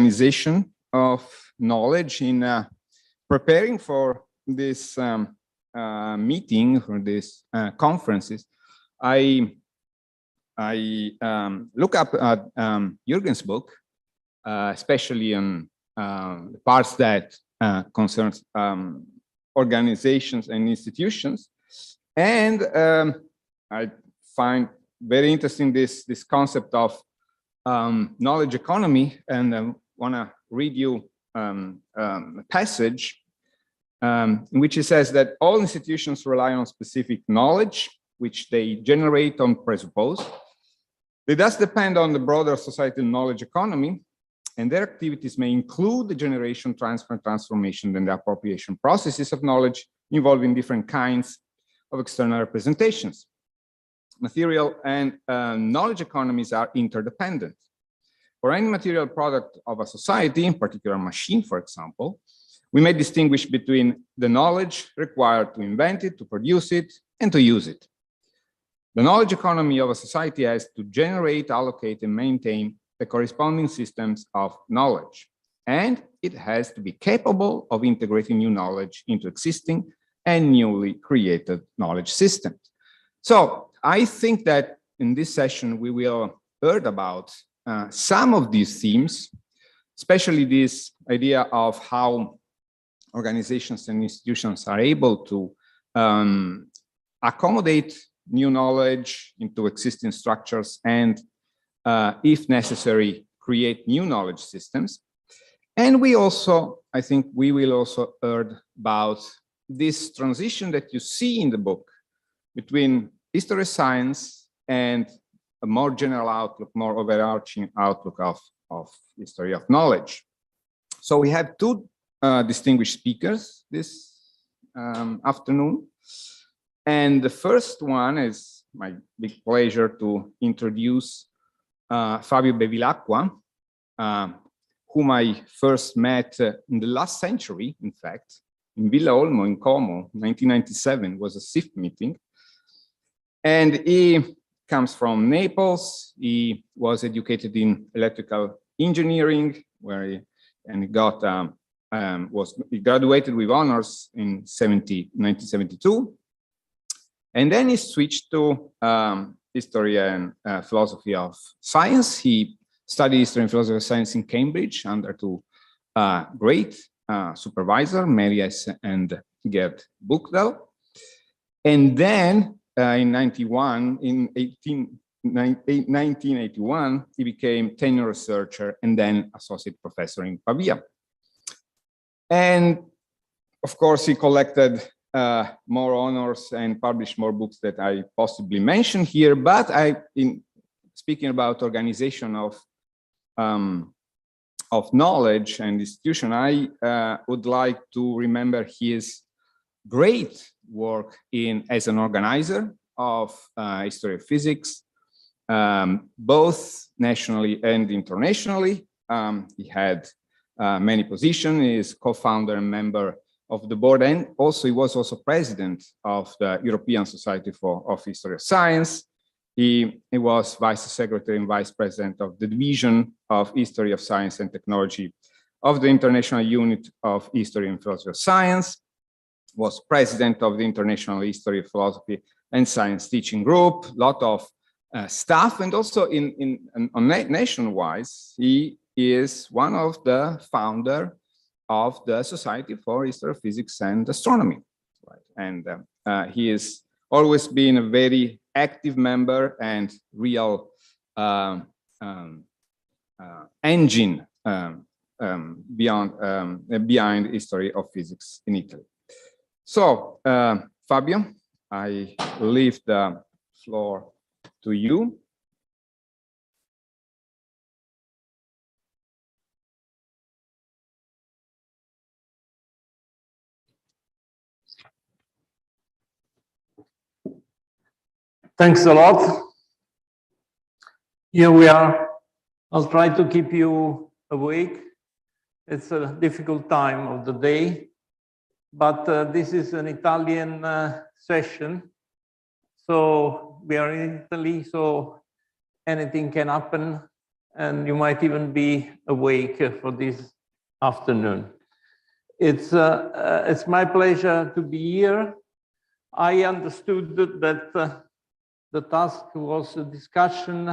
organization of knowledge in preparing for this meeting, for this conferences. I look up at Jürgen's book, especially on the parts that concerns organizations and institutions, and I find very interesting this concept of knowledge economy, and I want to read you a passage in which he says that all institutions rely on specific knowledge, which they generate on presuppose. They thus depend on the broader societal knowledge economy, and their activities may include the generation, transfer, transformation, and the appropriation processes of knowledge involving different kinds of external representations. Material and knowledge economies are interdependent. For any material product of a society, in particular a machine, for example, we may distinguish between the knowledge required to invent it, to produce it, and to use it. The knowledge economy of a society has to generate, allocate, and maintain the corresponding systems of knowledge. And it has to be capable of integrating new knowledge into existing and newly created knowledge systems. So I think that in this session, we will hear about some of these themes, especially this idea of how organizations and institutions are able to accommodate new knowledge into existing structures and, if necessary, create new knowledge systems. And we also, I think we will also hear about this transition that you see in the book between history of science and a more general outlook, more overarching outlook of history of knowledge. So we have two distinguished speakers this afternoon. And the first one is my big pleasure to introduce Fabio Bevilacqua, whom I first met in the last century, in fact, in Villa Olmo in Como, 1997, was a SIFT meeting. And he comes from Naples. He was educated in electrical engineering, where he got he graduated with honors in 1972. And then he switched to history and philosophy of science. He studied history and philosophy of science in Cambridge under two great supervisors, Méliès and Gerd Buchdahl. And then in 1981, he became tenure researcher and then associate professor in Pavia. And of course, he collected more honors and published more books that I possibly mention here. But in speaking about organization of knowledge and institution, I would like to remember his great work as an organizer of history of physics, both nationally and internationally. He had many positions. He is co-founder and member of the board, and also he was also president of the European Society of History of Science. He was vice secretary and vice president of the Division of History of Science and Technology of the International Unit of History and Philosophy of Science, was president of the International History of Philosophy and Science Teaching Group, a lot of staff, and also nation-wise, he is one of the founder of the Society for History of Physics and Astronomy. Right? And he has always been a very active member and real engine behind history of physics in Italy. So, Fabio, I leave the floor to you. Thanks a lot. Here we are. I'll try to keep you awake. It's a difficult time of the day, but this is an Italian session. So we are in Italy, so anything can happen. and you might even be awake for this afternoon. It's my pleasure to be here. I understood that the task was a discussion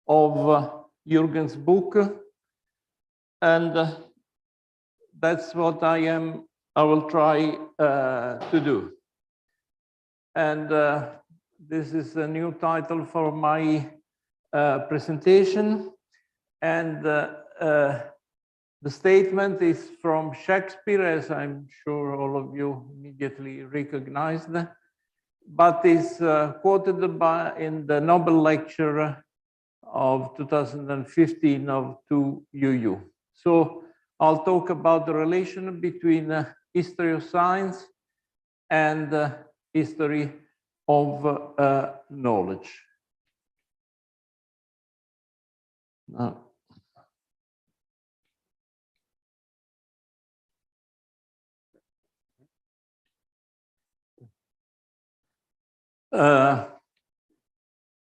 of Jürgen's book, and that's what I will try to do. And this is a new title for my presentation, and the statement is from Shakespeare, as I'm sure all of you immediately recognized, but is quoted in the Nobel lecture of 2015 of 2UU. So I'll talk about the relation between history of science and history of knowledge. Now,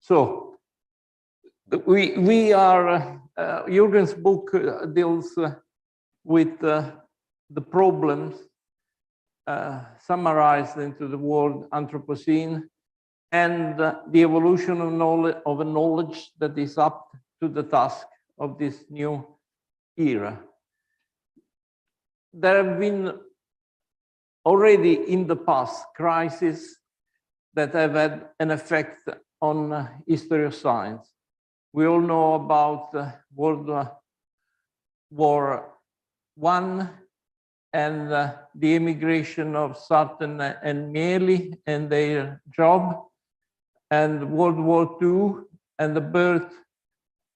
so we are, Jürgen's book deals with the problems summarized into the word Anthropocene and the evolution of a knowledge that is up to the task of this new era. There have been already in the past crises that have had an effect on history of science. We all know about World War I and the emigration of Sarton and Miele and their job, and World War II and the birth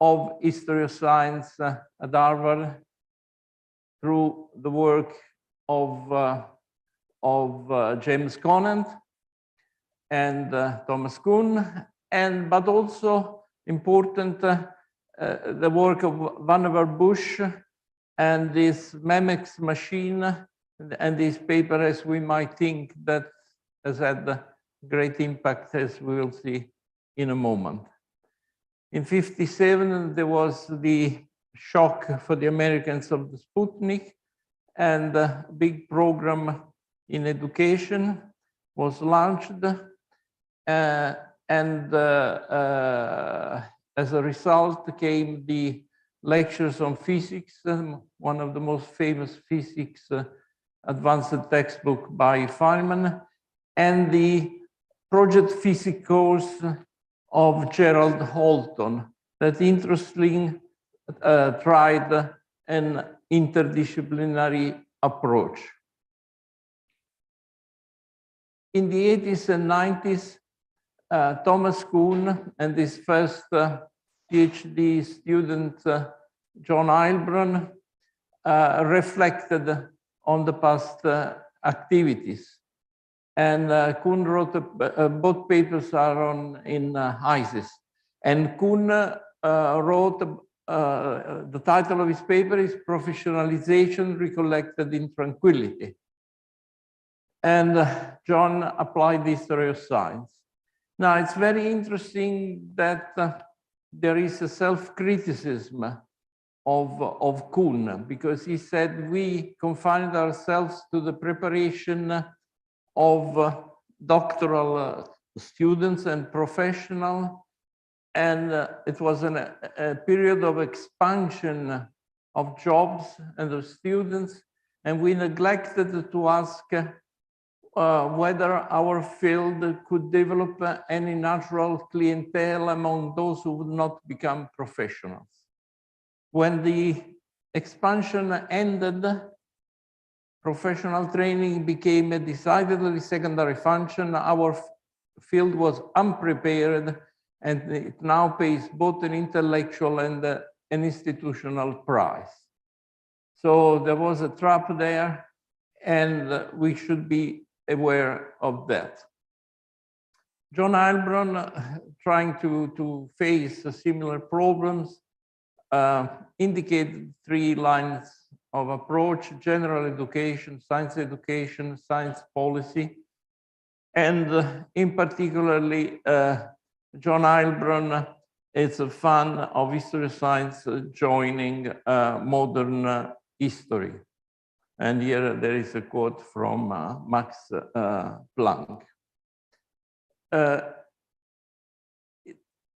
of history of science at Harvard through the work of James Conant and Thomas Kuhn, but also important the work of Vannevar Bush and this MEMEX machine and this paper, as we might think, that has had great impact, as we will see in a moment. In '57, there was the shock for the Americans of the Sputnik, and a big program in education was launched. And as a result came the lectures on physics, one of the most famous physics advanced textbook by Feynman, and the project physics course of Gerald Holton that interestingly tried an interdisciplinary approach. In the 80s and 90s, Thomas Kuhn and his first PhD student, John Heilbronn, reflected on the past activities. And Kuhn wrote, both papers are in ISIS. And Kuhn wrote, the title of his paper is Professionalization Recollected in Tranquility. And John applied the history of science. Now, it's very interesting that there is a self-criticism of Kuhn, because he said we confined ourselves to the preparation of doctoral students and professional, and it was a period of expansion of jobs and of students, and we neglected to ask whether our field could develop any natural clientele among those who would not become professionals. When the expansion ended, professional training became a decidedly secondary function. Our field was unprepared, and it now pays both an intellectual and an institutional price. So there was a trap there, and we should be aware of that. John Heilbronn, trying to face similar problems, indicated 3 lines of approach: general education, science policy, and in particularly, John Heilbronn it's a fun of history of science joining modern history. And here there is a quote from Max Planck.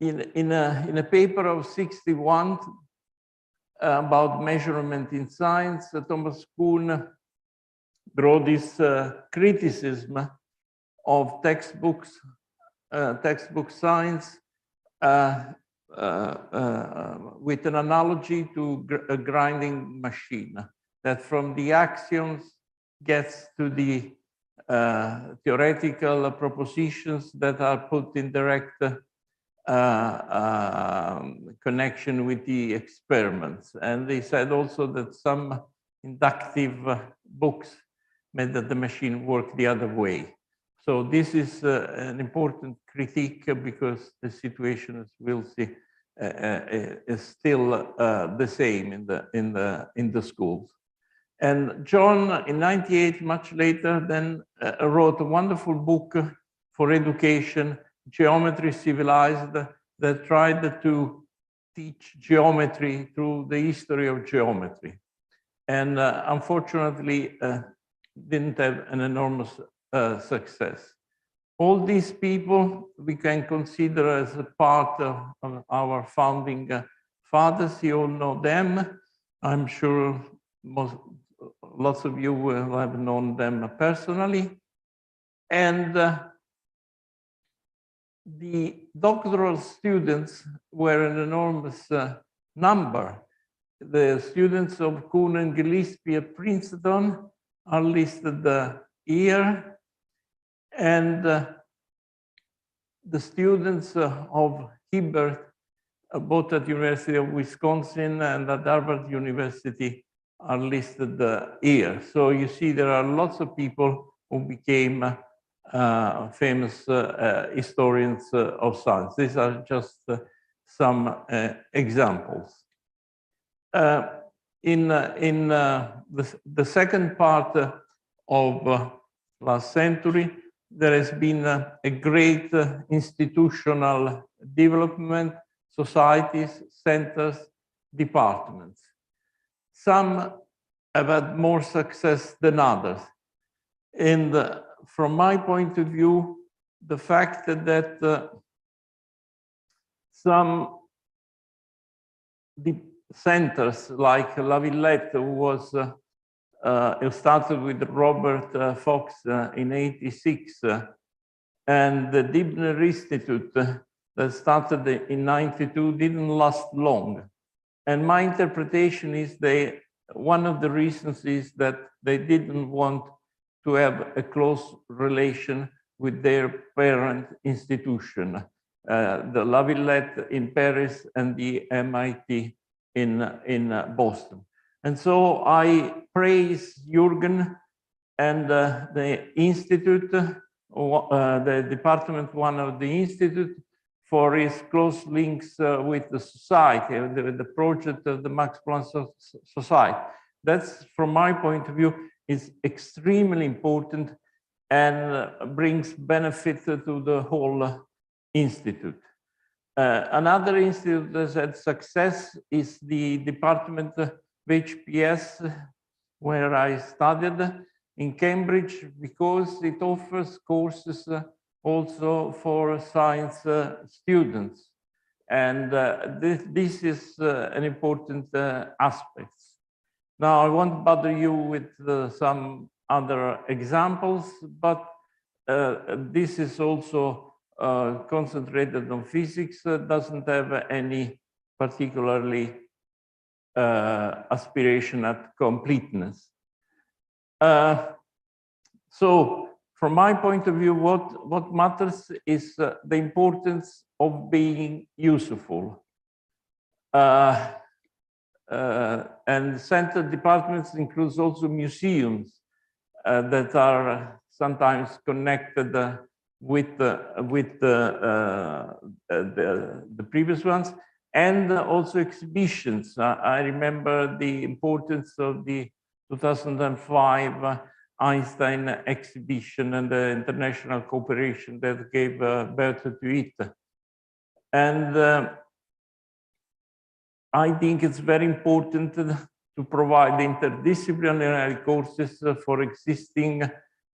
In a paper of 61 about measurement in science, Thomas Kuhn wrote this criticism of textbook science with an analogy to a grinding machine, that from the axioms gets to the theoretical propositions that are put in direct connection with the experiments. And they said also that some inductive books made that the machine work the other way. So this is an important critique because the situation, as we'll see, is still the same in the schools. And John, in '98, much later, then wrote a wonderful book for education, Geometry Civilized, that tried to teach geometry through the history of geometry. And unfortunately, didn't have an enormous success. All these people we can consider as a part of our founding fathers. You all know them. I'm sure lots of you will have known them personally. And the doctoral students were an enormous number. The students of Kuhn and Gillespie at Princeton are listed here. And the students of Hibbert, both at University of Wisconsin and at Harvard University, are listed here. So you see there are lots of people who became famous historians of science. These are just some examples. In the second part of last century, there has been a great institutional development, societies, centers, departments. Some have had more success than others. And from my point of view, the fact that some centers like La Villette, who was it started with Robert Fox in '86, and the Dibner Institute that started in '92 didn't last long. And my interpretation is one of the reasons is that they didn't want to have a close relation with their parent institution, the La Villette in Paris and the MIT in Boston. And so I praise Jürgen and the Institute, the Department 1 of the Institute, for his close links with the society, the project of the Max Planck Society. That's, from my point of view, is extremely important and brings benefit to the whole institute. Another institute that had success is the Department of HPS, where I studied in Cambridge, because it offers courses also for science students. And this is an important aspect. Now, I won't bother you with some other examples, but this is also concentrated on physics, doesn't have any particularly aspiration at completeness. So, from my point of view, what matters is the importance of being useful. And center departments includes also museums that are sometimes connected with the previous ones, and also exhibitions. I remember the importance of the 2005 Einstein Exhibition and the international cooperation that gave birth to it. And I think it's very important to provide interdisciplinary courses for existing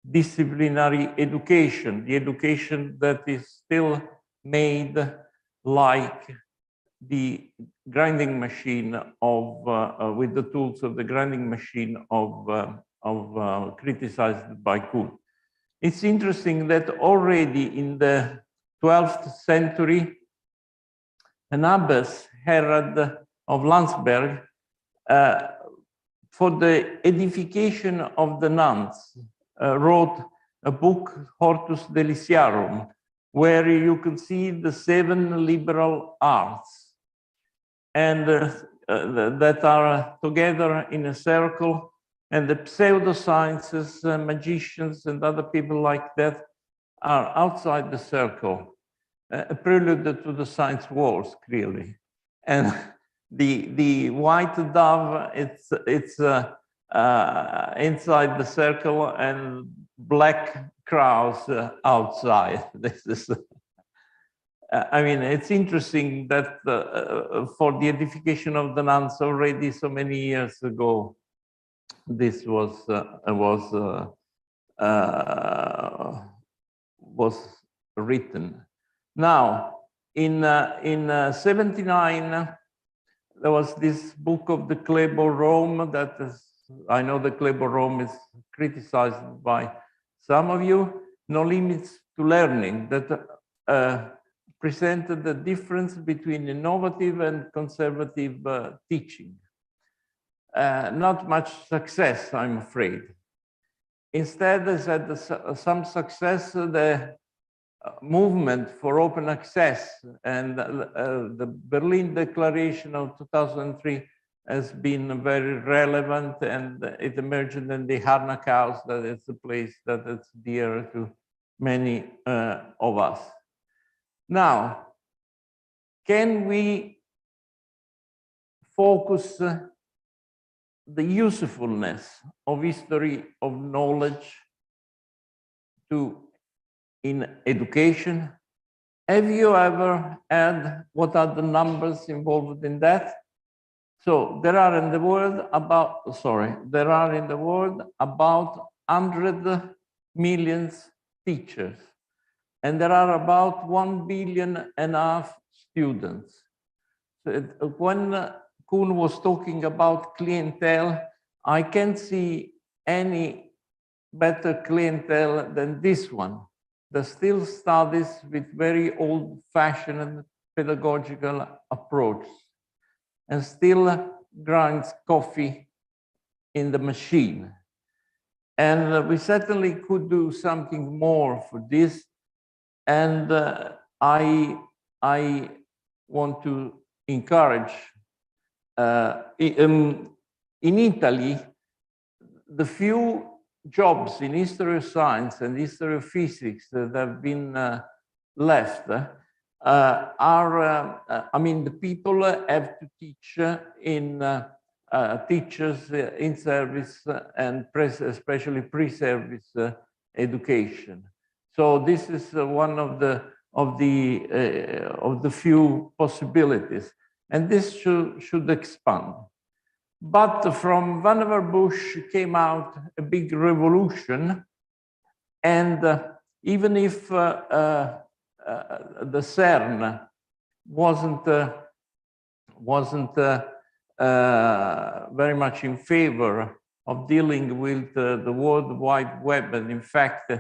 disciplinary education, the education that is still made like the grinding machine of, with the tools of the grinding machine of criticized by Kuhn. It's interesting that already in the 12th century, an abbess, Herod of Landsberg, for the edification of the nuns, wrote a book, Hortus Deliciarum, where you can see the 7 liberal arts, and that are together in a circle, and the pseudosciences, magicians, and other people like that are outside the circle, a prelude to the science wars, clearly. And the white dove, it's inside the circle, and black crows outside. This is, I mean, it's interesting that for the edification of the nuns already so many years ago, this was written. Now, in 79, there was this book of the Kleber Rome that is, I know the Kleber Rome is criticized by some of you, No Limits to Learning, that presented the difference between innovative and conservative teaching. Not much success, I'm afraid. Instead, they had some success, the movement for open access, and the Berlin Declaration of 2003 has been very relevant, and it emerged in the Harnack House, that it's a place that is dear to many of us. Now, can we focus the usefulness of history of knowledge in education? Have you ever had what are the numbers involved in that? So there are in the world about 100 million teachers, and there are about 1.5 billion students. So when Kuhn was talking about clientele, I can't see any better clientele than this one, that still studies with very old-fashioned pedagogical approach and still grinds coffee in the machine. And we certainly could do something more for this. And I want to encourage, in Italy, the few jobs in history of science and history of physics that have been left are, I mean, the people have to teach in teachers in service and especially pre-service education. So this is one of the few possibilities, and this should expand. But from Vannevar Bush came out a big revolution, and even if the Cern wasn't very much in favor of dealing with the World Wide Web, and in fact,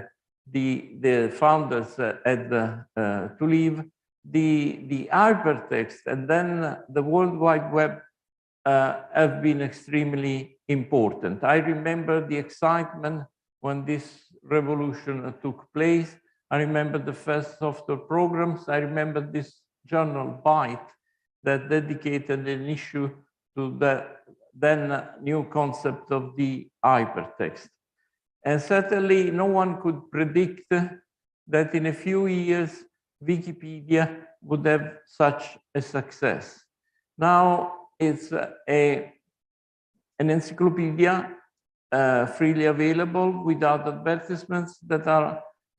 the founders had to leave, the hypertext and then the World Wide Web have been extremely important. I remember the excitement when this revolution took place. I remember the first software programs. I remember this journal, Byte, that dedicated an issue to the then new concept of the hypertext. And certainly no one could predict that in a few years, Wikipedia would have such a success. Now it's an encyclopedia freely available without advertisements that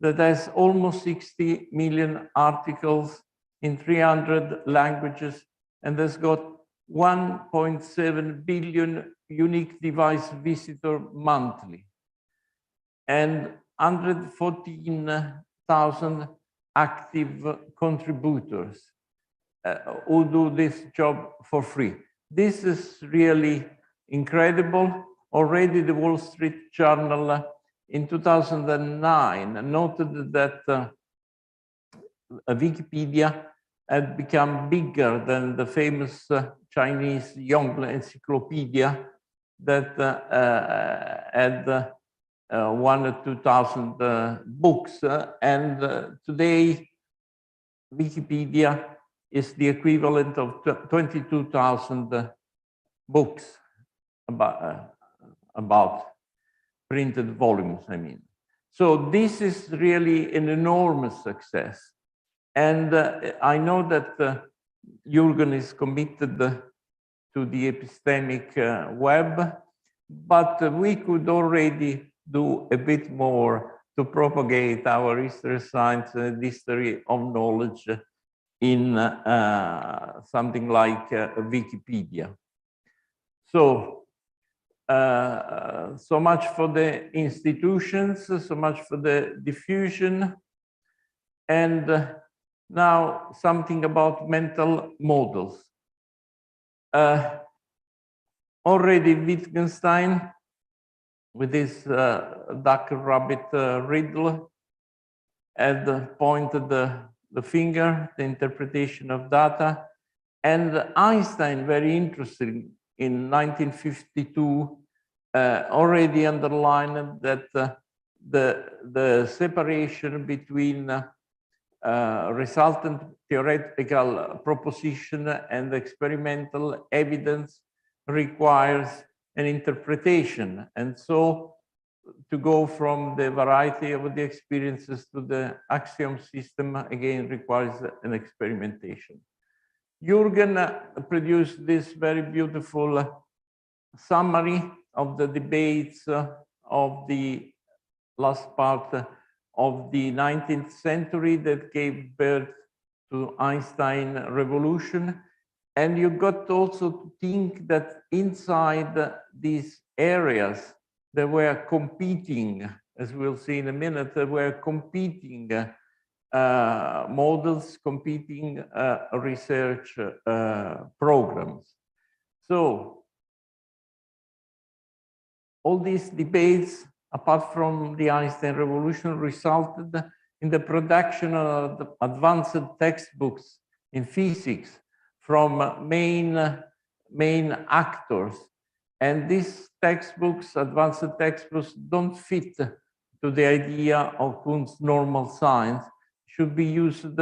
has almost 60 million articles in 300 languages, and has got 1.7 billion unique device visitors monthly, and 114,000 active contributors who do this job for free. This is really incredible. Already the Wall Street Journal in 2009 noted that Wikipedia had become bigger than the famous Chinese Yongle Encyclopedia that had 1,000 or 2,000 books. And today, Wikipedia is the equivalent of 22,000 books about printed volumes, I mean. So this is really an enormous success. And I know that Jürgen is committed to the epistemic web, but we could already do a bit more to propagate our history of science and history of knowledge in something like Wikipedia. So, so much for the institutions, so much for the diffusion. And now something about mental models. Already Wittgenstein, with his duck rabbit riddle, had pointed the finger, the interpretation of data. And Einstein, very interesting, in 1952, already underlined that the separation between resultant theoretical proposition and experimental evidence requires an interpretation. And so to go from the variety of the experiences to the axiom system again requires an experimentation. Jürgen produced this very beautiful summary of the debates of the last part of the 19th century that gave birth to Einstein revolution. And you got also to think that inside these areas, there were competing, as we'll see in a minute, there were competing models, competing research programs. So all these debates, apart from the Einstein revolution, resulted in the production of the advanced textbooks in physics from main actors. And these textbooks, advanced textbooks, don't fit to the idea of Kuhn's normal science, should be used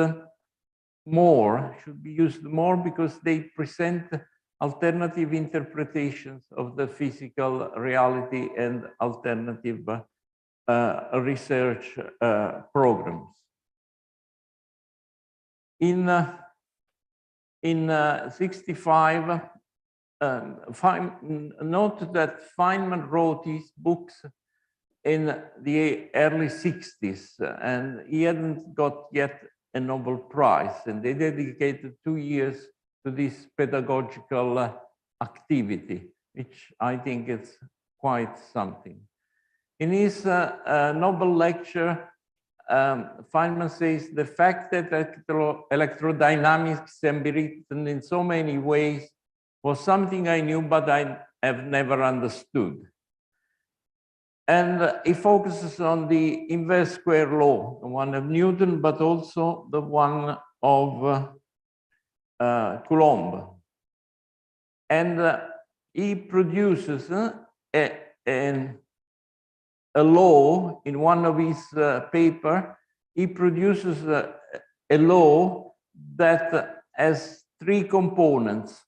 more because they present alternative interpretations of the physical reality and alternative research programs. In 65, note that Feynman wrote his books in the early 60s, and he hadn't got yet a Nobel Prize, and they dedicated 2 years to this pedagogical activity, which I think is quite something. In his Nobel lecture, Feynman says, the fact that electrodynamics can be written in so many ways was something I knew, but I have never understood. And he focuses on the inverse square law, the one of Newton, but also the one of Coulomb. And he produces a law in one of his paper. He produces a law that has 3 components.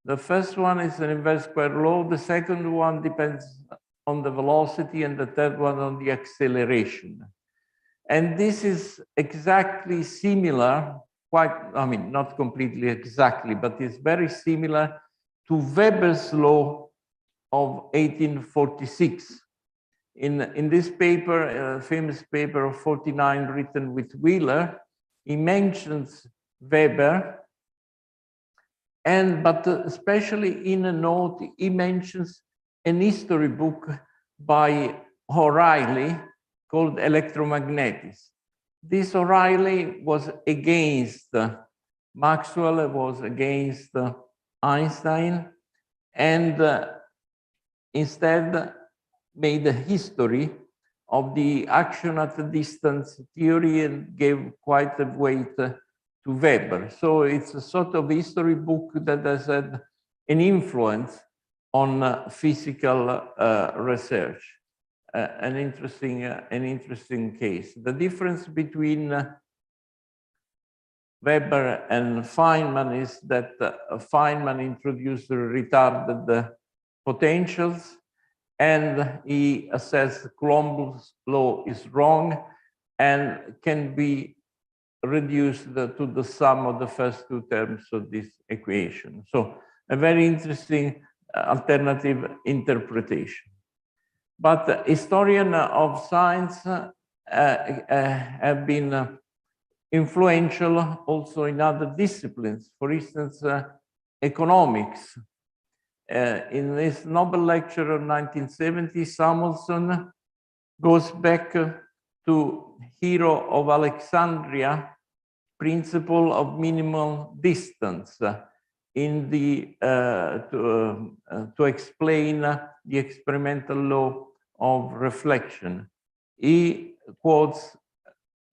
The first one is an inverse square law. The second one depends on the velocity, and the third one on the acceleration. And this is exactly similar, not completely exactly, but it's very similar to Weber's law of 1846. In this paper, a famous paper of 49 written with Wheeler, he mentions Weber, But especially in a note, he mentions an history book by O'Reilly called Electromagnetics. This O'Reilly was against Maxwell, was against Einstein, and instead made a history of the action at a distance theory and gave quite a weight to Weber. So it's a sort of history book that has had an influence on physical research. An interesting case. The difference between Weber and Feynman is that Feynman introduced retarded potentials, and he assessed Coulomb's law is wrong and can be reduced to the sum of the first two terms of this equation. So a very interesting alternative interpretation. But historians of science have been influential also in other disciplines. For instance, economics. In this Nobel lecture of 1970, Samuelson goes back to Hero of Alexandria principle of minimal distance in the to explain the experimental law of reflection. He quotes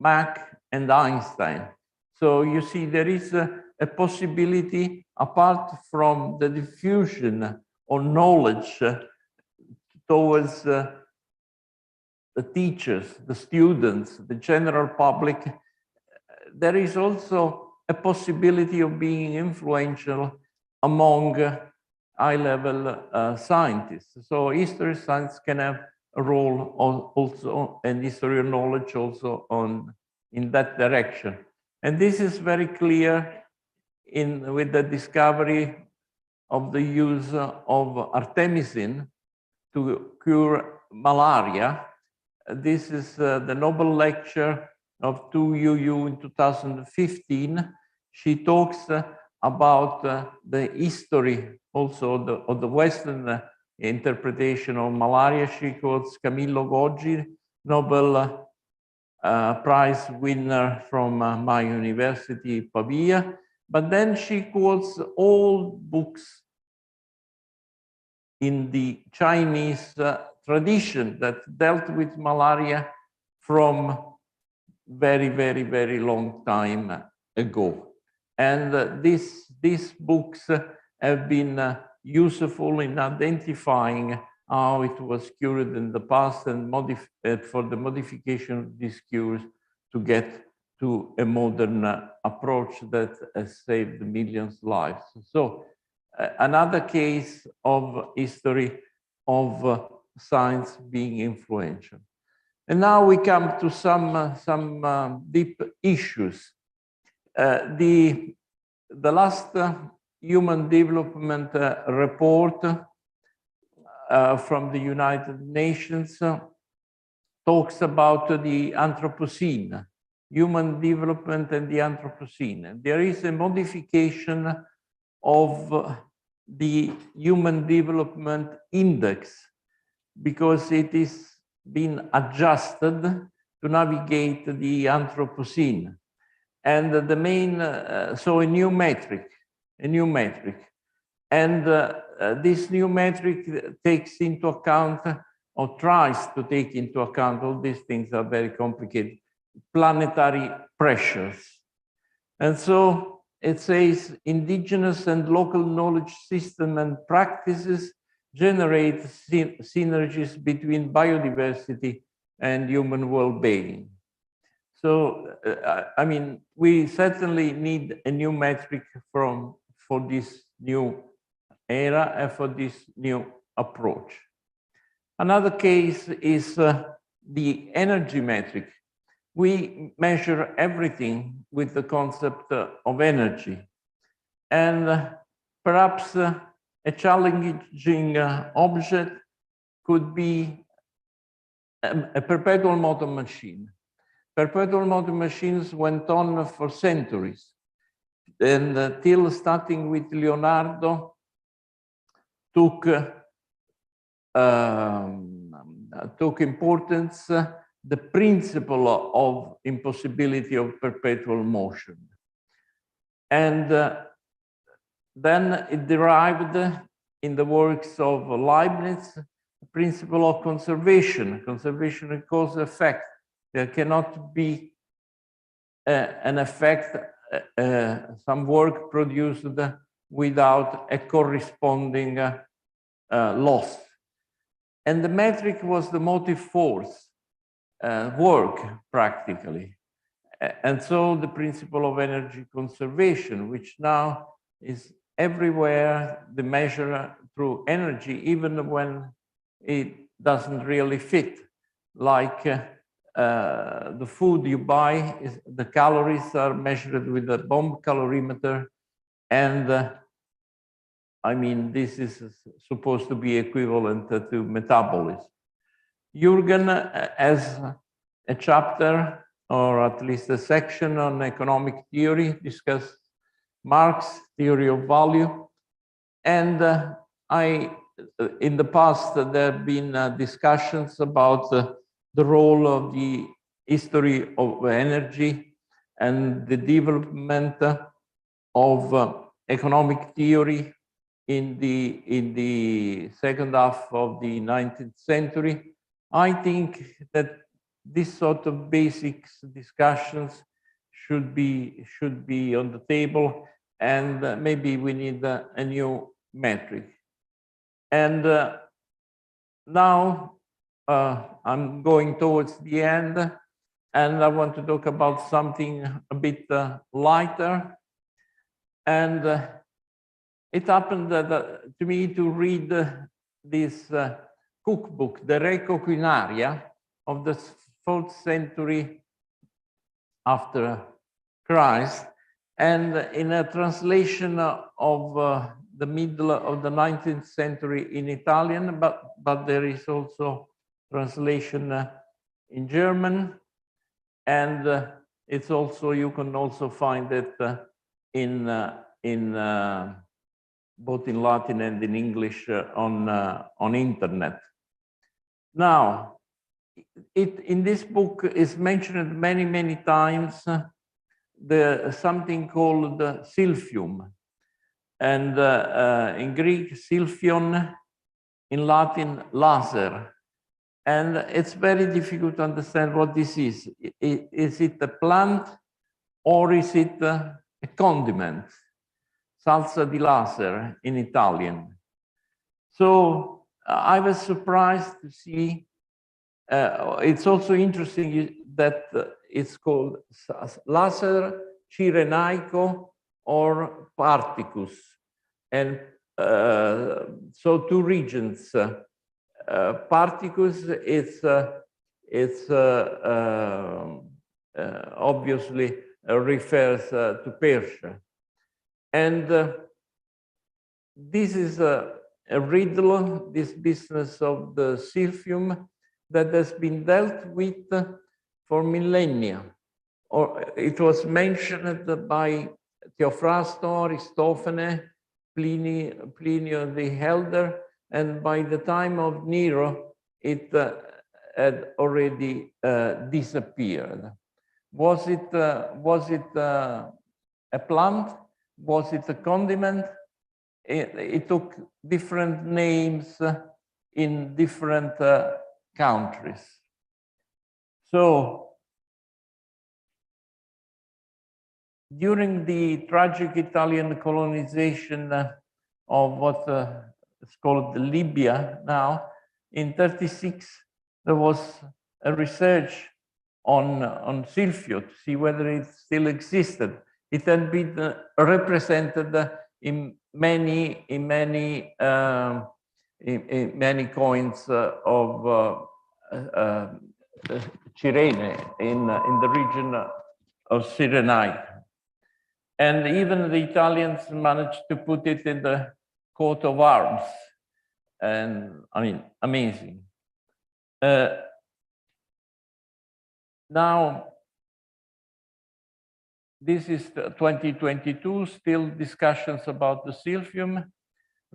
Mach and Einstein. So you see there is a possibility, apart from the diffusion of knowledge towards the teachers, the students, the general public, there is also a possibility of being influential among high-level scientists. So history of science can have a role also, and history of knowledge also in that direction. And this is very clear with the discovery of the use of artemisinin to cure malaria. This is the Nobel lecture of Tu Youyou in 2015. She talks about the history also of the Western interpretation of malaria. She quotes Camillo Goggi, Nobel Prize winner from my university, Pavia. But then she quotes all books in the Chinese tradition that dealt with malaria from very, very, very long time ago. And these books have been useful in identifying how it was cured in the past and for the modification of these cures to get to a modern approach that has saved millions of lives. So another case of history of science being influential. And now we come to some deep issues. The last Human Development Report from the United Nations talks about the Anthropocene, human development and the Anthropocene. And there is a modification of the Human Development Index because it is been adjusted to navigate the Anthropocene. And the main, so a new metric. And this new metric takes into account, or tries to take into account, all these things are very complicated, planetary pressures. And so it says indigenous and local knowledge system and practices generate synergies between biodiversity and human well-being. So, I mean, we certainly need a new metric for this new era and for this new approach. Another case is the energy metric. We measure everything with the concept of energy. And perhaps a challenging object could be a perpetual motor machine. Perpetual motor machines went on for centuries. and till starting with Leonardo, took importance the principle of impossibility of perpetual motion. And then it derived in the works of Leibniz the principle of conservation, conservation of cause effect. There cannot be an effect, some work produced without a corresponding loss. And the metric was the motive force work, practically. And so the principle of energy conservation, which now is everywhere, the measure through energy, even when it doesn't really fit. Like the food you buy, the calories are measured with a bomb calorimeter. And I mean, this is supposed to be equivalent to metabolism. Jürgen has a chapter, or at least a section, on economic theory, discussed Marx' theory of value. And in the past, there have been discussions about the role of the history of energy and the development of economic theory in the second half of the 19th century. I think that this sort of basics discussions should be on the table, and maybe we need a new metric. And now I'm going towards the end, and I want to talk about something a bit lighter. And it happened to me to read this cookbook, the Reco Culinaria, of the 4th century after Christ, and in a translation of the middle of the 19th century in Italian, but there is also translation in German, and it's also, you can also find it in both in Latin and in English on internet. Now, in this book is mentioned many times something called silphium, and in Greek silphion, in Latin laser, and it's very difficult to understand what this is. Is it a plant or is it a condiment? Salsa di laser in Italian. So I was surprised to see. It's also interesting that it's called laser cyrenaico or particus, and so two regions. Particus it's obviously refers to Persia, and this is a riddle, this business of the silphium, that has been dealt with for millennia. Or it was mentioned by Theophrastus, Aristophanes, Pliny the Elder, and by the time of Nero, it had already disappeared. Was it a plant? Was it a condiment? It took different names in different countries. So during the tragic Italian colonization of what is called Libya now, in 1936, there was a research on silphio to see whether it still existed. It had been represented in many coins of Cyrene in the region of Cyrenaica. And even the Italians managed to put it in the coat of arms. And I mean, amazing. Now, This is 2022, still discussions about the silphium.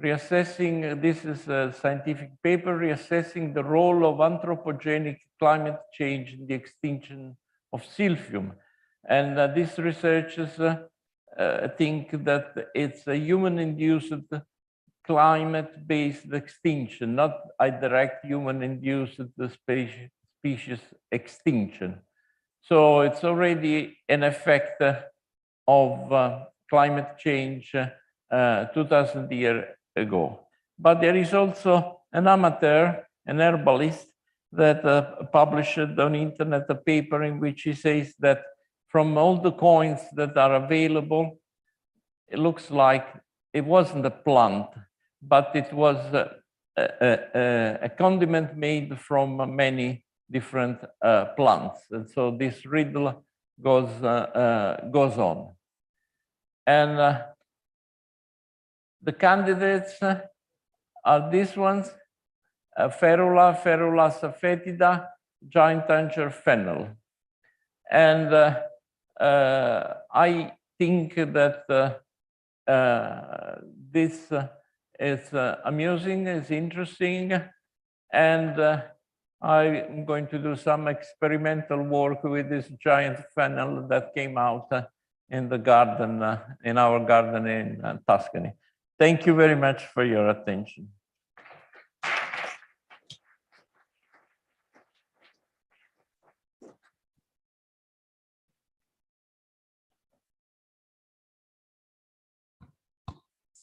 Reassessing, this is a scientific paper, reassessing the role of anthropogenic climate change in the extinction of silphium. And these researchers think that it's a human-induced climate-based extinction, not a direct human-induced species extinction. So it's already an effect of climate change 2000 years ago. But there is also an amateur, an herbalist, that published on internet a paper in which he says that from all the coins that are available, it looks like it wasn't a plant, but it was a condiment made from many different plants. And so this riddle goes on. And the candidates are these ones: ferula, ferulasa fetida, giant danger fennel. And I think that this is amusing, is interesting, and I'm going to do some experimental work with this giant fennel that came out in the garden, in our garden in Tuscany. Thank you very much for your attention.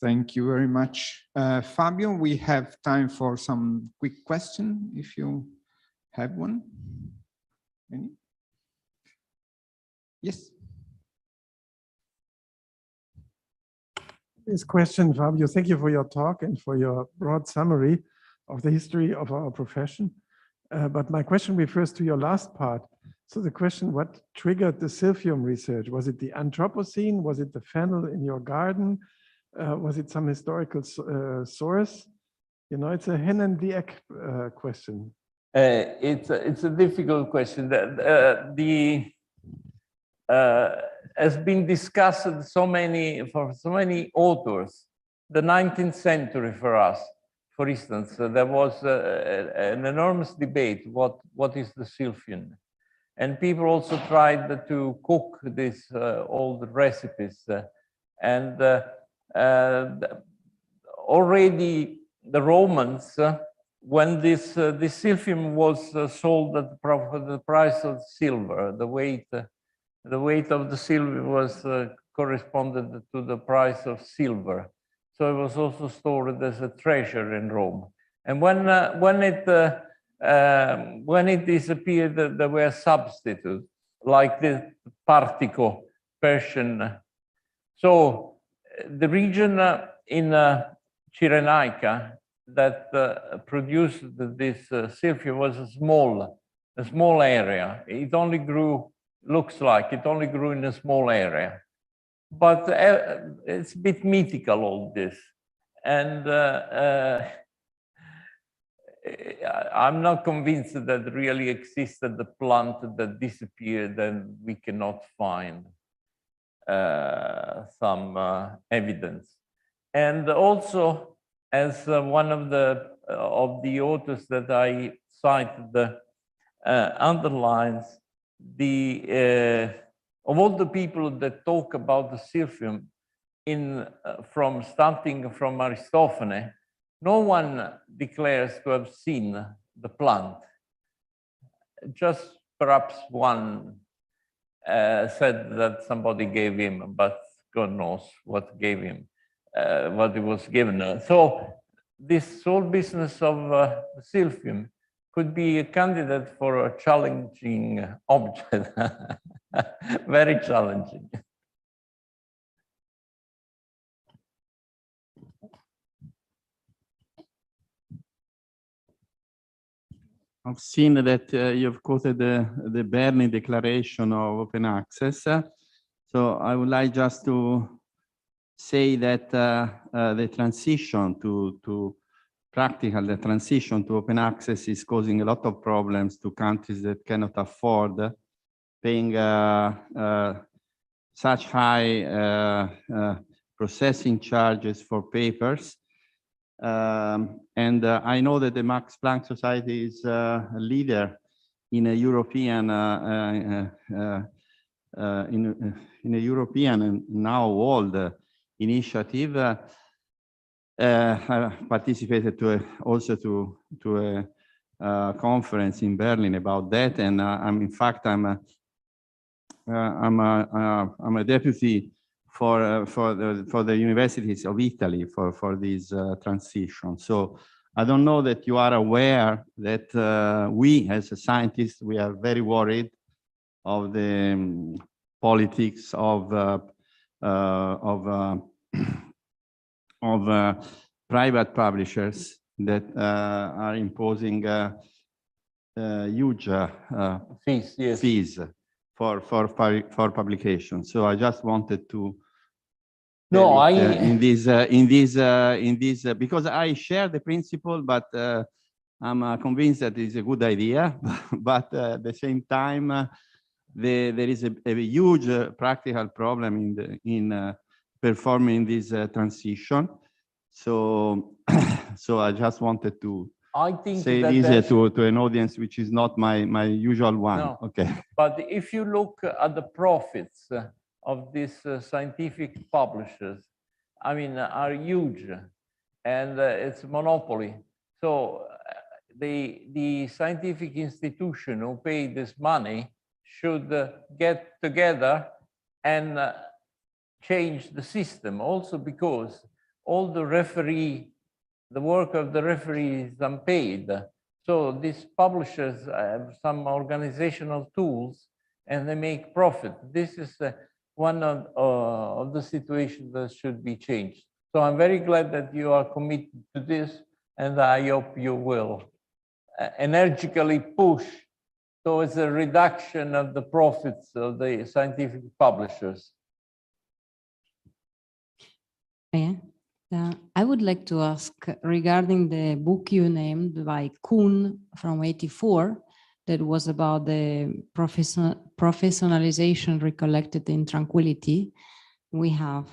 Thank you very much. Fabio, we have time for some quick question, if you have one. Any? Yes. This question, Fabio, thank you for your talk and for your broad summary of the history of our profession. But my question refers to your last part. So the question, what triggered the silphium research? Was it the Anthropocene? Was it the fennel in your garden? Was it some historical source? You know, it's a hen and the egg question. It's a difficult question. Has been discussed for so many authors. The 19th century for us, for instance, there was an enormous debate, what is the silphium? And people also tried to cook these old recipes. Already the Romans, when this silphium was sold at the price of silver, the weight of the silver was corresponded to the price of silver. So it was also stored as a treasure in Rome. And when it disappeared, there were substitutes, like the Partico Persian. So the region in Cyrenaica that produced this silphium was a small area. It only grew, looks like it only grew in a small area. But it's a bit mythical, all this. And I'm not convinced that really existed the plant that disappeared and we cannot find some evidence. And also, as one of the authors that I cited underlines, of all the people that talk about the silphium, starting from Aristophanes, no one declares to have seen the plant. Just perhaps one said that somebody gave him, but God knows what gave him, what it was given. So this whole business of silphium could be a candidate for a challenging object, very challenging. I've seen that you've quoted the Berni Declaration of Open Access. So I would like just to say that the transition to the transition to open access is causing a lot of problems to countries that cannot afford paying such high processing charges for papers. And I know that the Max Planck Society is a leader in a European in a European and now world initiative. I participated also to a conference in Berlin about that, and in fact I'm a deputy for the universities of Italy for this transition. So I don't know that you are aware that we as a scientists, we are very worried of the politics of private publishers that are imposing huge fees, yes, fees for publication. So I just wanted to no, in this because I share the principle, but I'm convinced that it's a good idea. But at the same time, there is a huge practical problem in performing this transition. So, so I just wanted to say this to an audience which is not my usual one. No. Okay. But if you look at the profits of these scientific publishers, I mean, are huge, and it's a monopoly. So the scientific institution who pay this money should get together and change the system, also because all the work of the referee is unpaid. So these publishers have some organizational tools and they make profit. This is one of the situations that should be changed. So I'm very glad that you are committed to this, and I hope you will energically push towards a reduction of the profits of the scientific publishers. Yeah. I would like to ask regarding the book you named by Kuhn from '84, that was about the professionalization recollected in Tranquility. We have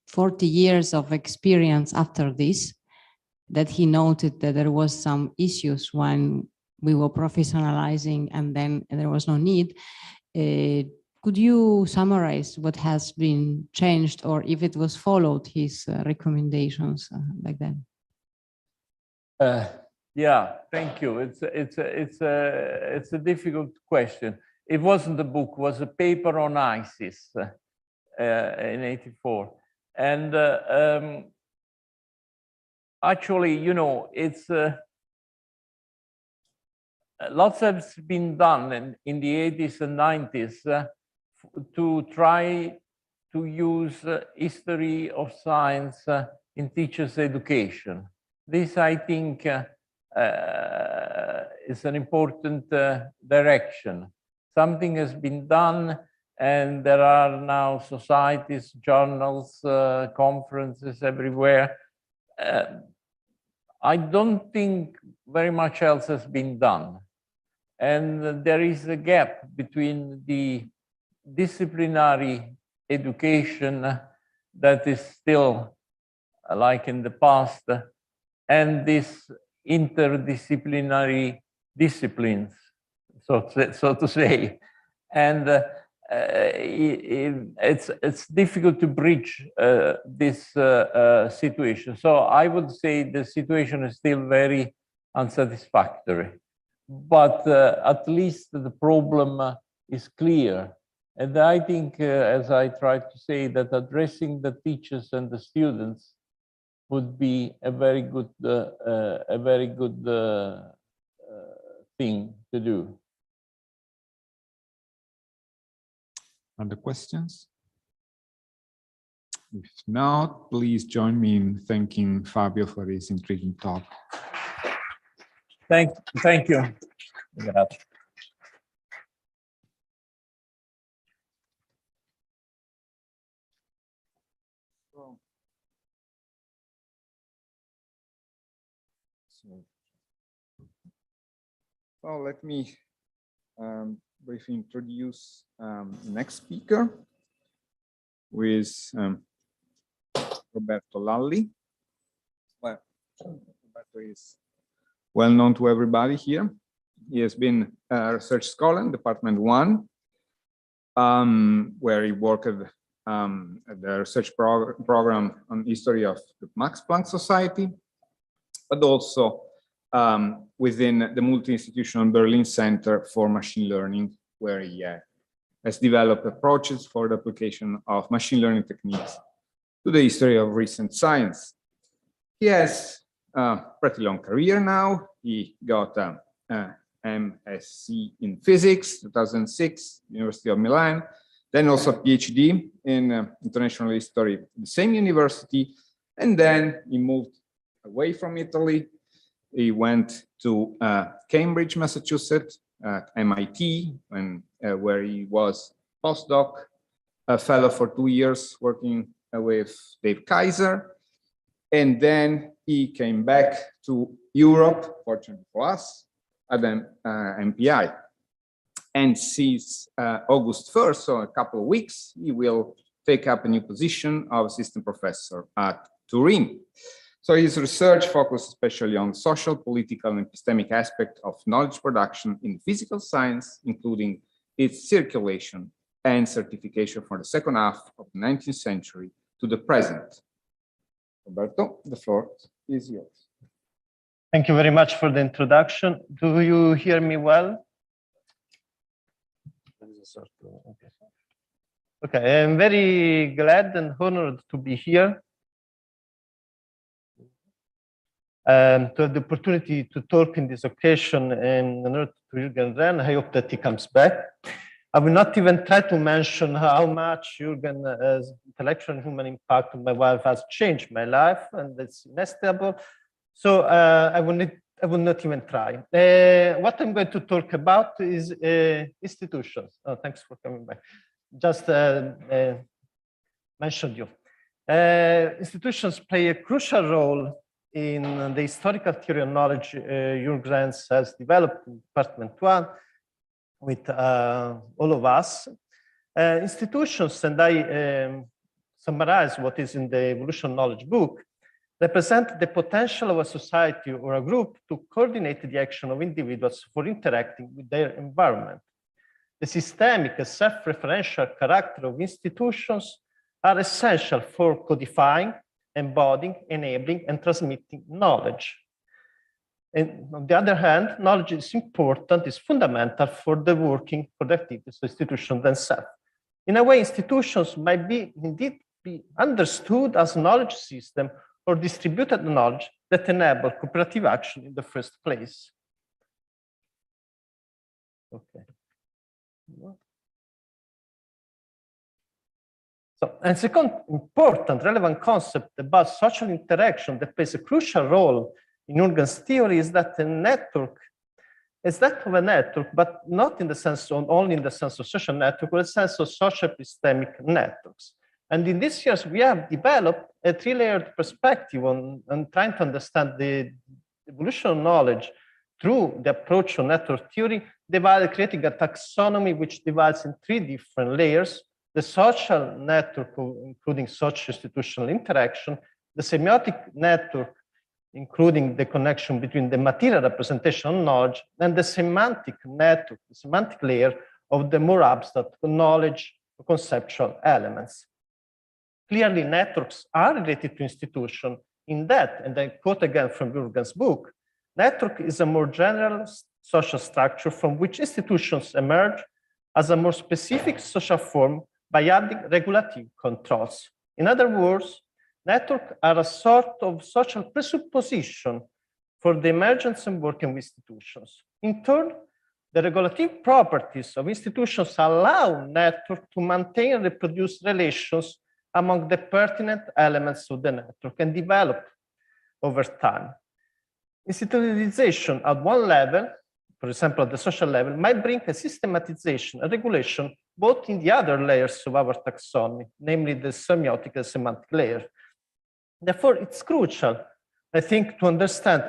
40 years of experience after this, that he noted that there was some issues when we were professionalizing and then there was no need. Could you summarize what has been changed, or if it was followed, his recommendations back then? Yeah, thank you. It's a difficult question. It wasn't a book; it was a paper on ISIS in '84, and actually, you know, it's lots has been done in the '80s and '90s to try to use history of science in teachers' education. This, I think, is an important direction. Something has been done, and there are now societies, journals, conferences everywhere. I don't think very much else has been done. And there is a gap between the disciplinary education that is still like in the past and this interdisciplinary disciplines, so to say. And it's difficult to bridge this situation. So I would say the situation is still very unsatisfactory, but at least the problem is clear. And I think, as I tried to say, that addressing the teachers and the students would be a very good thing to do. Other questions? If not, please join me in thanking Fabio for his intriguing talk. Thank you. Grazie. So let me briefly introduce the next speaker. who is Roberto Lalli. Well, Roberto is well known to everybody here. He has been a research scholar in Department 1, where he worked at the research program on history of the Max Planck Society, but also within the multi-institutional Berlin Center for Machine Learning, where he has developed approaches for the application of machine learning techniques to the history of recent science. He has a pretty long career now. He got a MSc in physics, 2006, University of Milan, then also a PhD in international history at the same university, and then he moved away from Italy. He went to Cambridge, Massachusetts, at MIT, where he was postdoc, a fellow for 2 years, working with Dave Kaiser. And then he came back to Europe, fortunately for us, at MPI. And since August 1st, so a couple of weeks, he will take up a new position of assistant professor at Turin. So his research focuses especially on social, political, and epistemic aspects of knowledge production in physical science, including its circulation and certification from the second half of the 19th century to the present. Roberto, the floor is yours. Thank you very much for the introduction. Do you hear me well? Okay, I'm very glad and honored to be here. To have the opportunity to talk in this occasion and in order to Jürgen Renn. I hope that he comes back. I will not even try to mention how much Jürgen's intellectual and human impact on my life has changed my life, and it's inestimable. So I will not even try. What I'm going to talk about is institutions. Oh, thanks for coming back. Just mentioned you. Institutions play a crucial role in the historical theory of knowledge Jürgen Renn has developed in Department 1 with all of us. Institutions, and I summarize what is in the Evolution Knowledge book, represent the potential of a society or a group to coordinate the action of individuals for interacting with their environment. The systemic and self-referential character of institutions are essential for codifying, embodying, enabling, and transmitting knowledge. And on the other hand, knowledge is important, is fundamental for the working, for the activities of institutions themselves. In a way, institutions might indeed be understood as knowledge system or distributed knowledge that enable cooperative action in the first place. Okay. So, and second important relevant concept about social interaction that plays a crucial role in Jürgen's theory is that a network is that of a network, but not in the sense of, only in the sense of social network, but in the sense of social epistemic networks. And in these years, we have developed a three-layered perspective on trying to understand the evolution of knowledge through the approach of network theory, creating a taxonomy which divides in three different layers: the social network, including socio-institutional interaction, the semiotic network, including the connection between the material representation of knowledge, and the semantic network, the semantic layer of the more abstract knowledge conceptual elements. Clearly, networks are related to institution in that, and I quote again from Jürgen's book, network is a more general social structure from which institutions emerge as a more specific social form by adding regulative controls. In other words, networks are a sort of social presupposition for the emergence and working of institutions. In turn, the regulative properties of institutions allow networks to maintain and reproduce relations among the pertinent elements of the network and develop over time. Institutionalization at one level, for example, at the social level, might bring a systematization, a regulation, both in the other layers of our taxonomy, namely the semiotic and semantic layer. Therefore, it's crucial, I think, to understand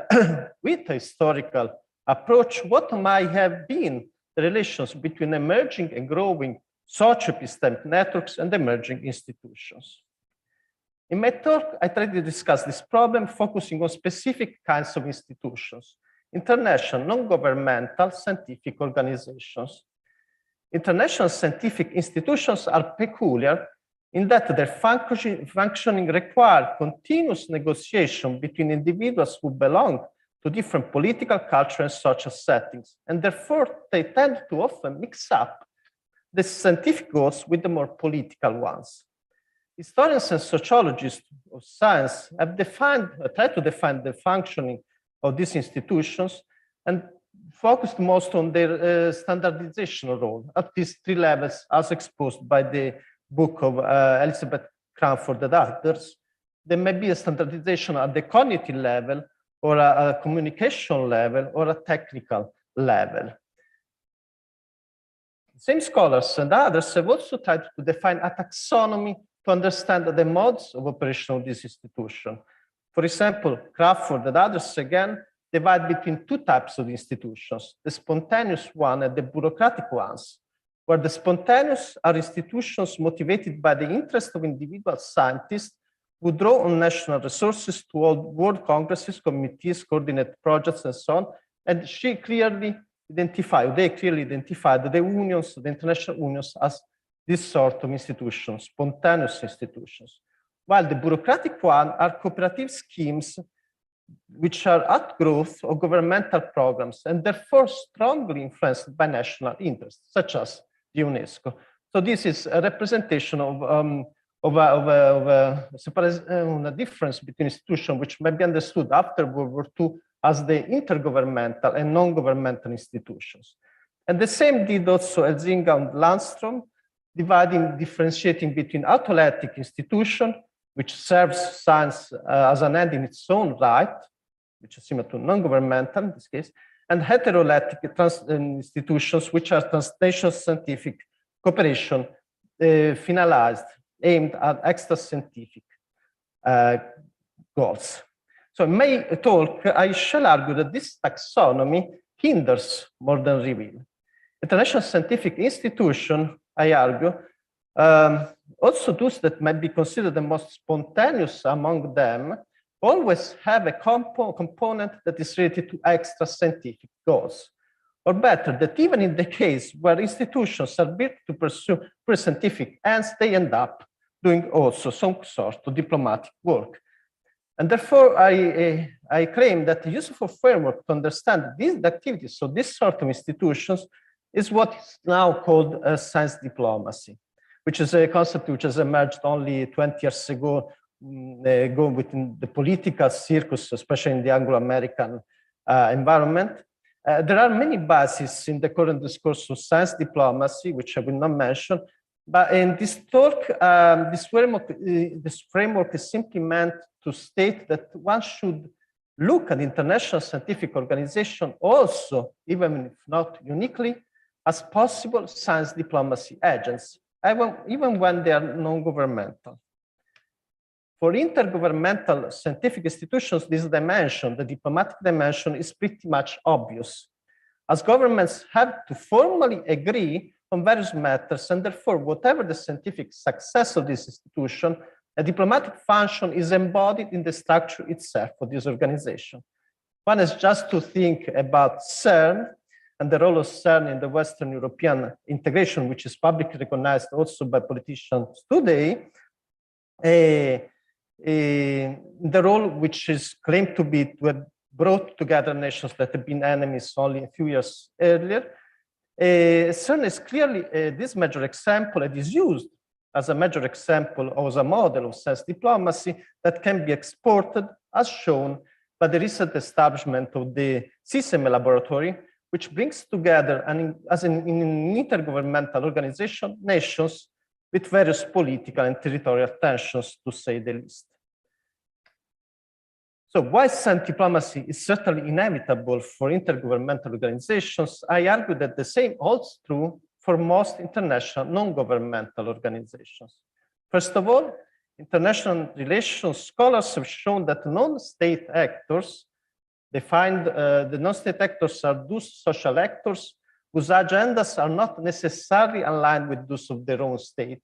with a historical approach what might have been the relations between emerging and growing socio-epistemic networks, and emerging institutions. In my talk, I try to discuss this problem focusing on specific kinds of institutions, international, non-governmental scientific organizations. International scientific institutions are peculiar in that their functioning require continuous negotiation between individuals who belong to different political, cultural, and social settings, and therefore they tend to often mix up the scientific goals with the more political ones. Historians and sociologists of science have tried to define the functioning of these institutions and focused most on their standardization role at these three levels as exposed by the book of Elizabeth Cranford and others. There may be a standardization at the cognitive level or a communication level or a technical level. Same scholars and others have also tried to define a taxonomy to understand the modes of operation of this institution. For example, Crawford and others again divide between two types of institutions, the spontaneous one and the bureaucratic ones, where the spontaneous are institutions motivated by the interest of individual scientists who draw on national resources to hold world congresses, committees, coordinate projects, and so on. And they clearly identified the unions, the international unions, as this sort of institutions, spontaneous institutions. While the bureaucratic one are cooperative schemes which are outgrowth of governmental programs and therefore strongly influenced by national interests, such as the UNESCO. So this is a representation of a difference between institutions which may be understood after World War II as the intergovernmental and non-governmental institutions. And the same did also Elzinga and Landstrom, differentiating between autolytic institution, which serves science as an end in its own right, which is similar to non-governmental in this case, and heterolytic institutions, which are transnational scientific cooperation finalized, aimed at extra scientific goals. So in my talk, I shall argue that this taxonomy hinders more than reveals. International scientific institution, I argue, also those that might be considered the most spontaneous among them, always have a component that is related to extra scientific goals. Or better, that even in the case where institutions are built to pursue pre-scientific ends, they end up doing also some sort of diplomatic work. And therefore, I claim that the useful framework to understand these activities, so this sort of institutions, is what is now called science diplomacy, which is a concept which has emerged only 20 years ago, within the political circus, especially in the Anglo-American environment. There are many bases in the current discourse of science diplomacy, which I will not mention, but in this talk, this framework is simply meant to state that one should look at international scientific organization also, even if not uniquely, as possible science diplomacy agents, even when they are non-governmental. For intergovernmental scientific institutions, this dimension, the diplomatic dimension, is pretty much obvious, as governments have to formally agree on various matters, and therefore, whatever the scientific success of this institution, a diplomatic function is embodied in the structure itself of this organization. One has just to think about Cern and the role of Cern in the Western European integration, which is publicly recognized also by politicians today. The role which is claimed to have brought together nations that have been enemies only a few years earlier. Cern is clearly this major example. It is used as a major example or as a model of science diplomacy that can be exported, as shown by the recent establishment of the CISEME laboratory, which brings together as an intergovernmental organization nations with various political and territorial tensions, to say the least. So while science diplomacy is certainly inevitable for intergovernmental organizations, I argue that the same holds true for most international non-governmental organizations. First of all, international relations scholars have shown that non-state actors, the non-state actors are those social actors whose agendas are not necessarily aligned with those of their own state,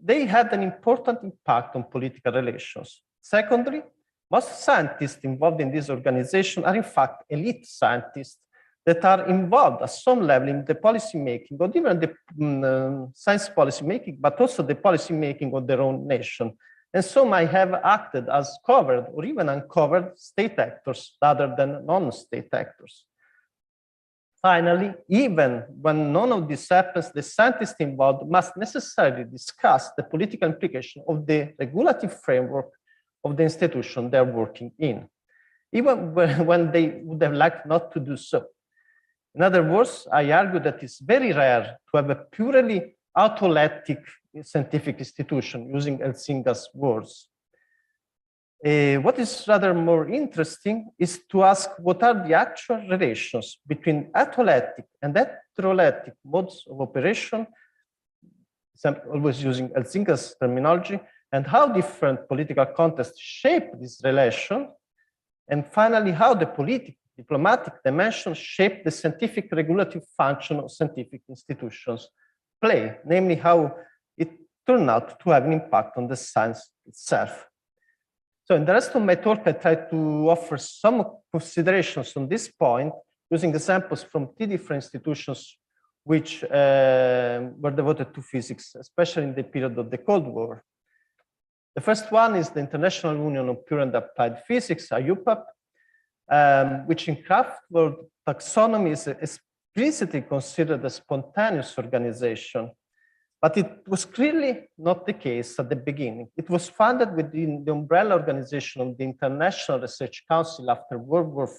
they had an important impact on political relations. Secondly, most scientists involved in this organization are in fact elite scientists that are involved at some level in the policy making, or even the science policy making, but also the policy making of their own nation. And so might have acted as covered or even uncovered state actors rather than non-state actors. Finally, even when none of this happens, the scientists involved must necessarily discuss the political implication of the regulative framework of the institution they're working in, even when they would have liked not to do so. In other words, I argue that it's very rare to have a purely autolectic scientific institution, using Elzinga's words. What is rather more interesting is to ask what are the actual relations between autolectic and heterolectic modes of operation, I'm always using Elzinga's terminology, and how different political contexts shape this relation, and finally, how the diplomatic dimension shape the scientific regulative function of scientific institutions play, namely how it turned out to have an impact on the science itself. So in the rest of my talk, I try to offer some considerations on this point, using examples from 3 different institutions which were devoted to physics, especially in the period of the Cold War. The first one is the International Union of Pure and Applied Physics, IUPAP, which in Kraftwerk taxonomy is explicitly considered a spontaneous organization. But it was clearly not the case at the beginning. It was founded within the umbrella organization of the International Research Council after World War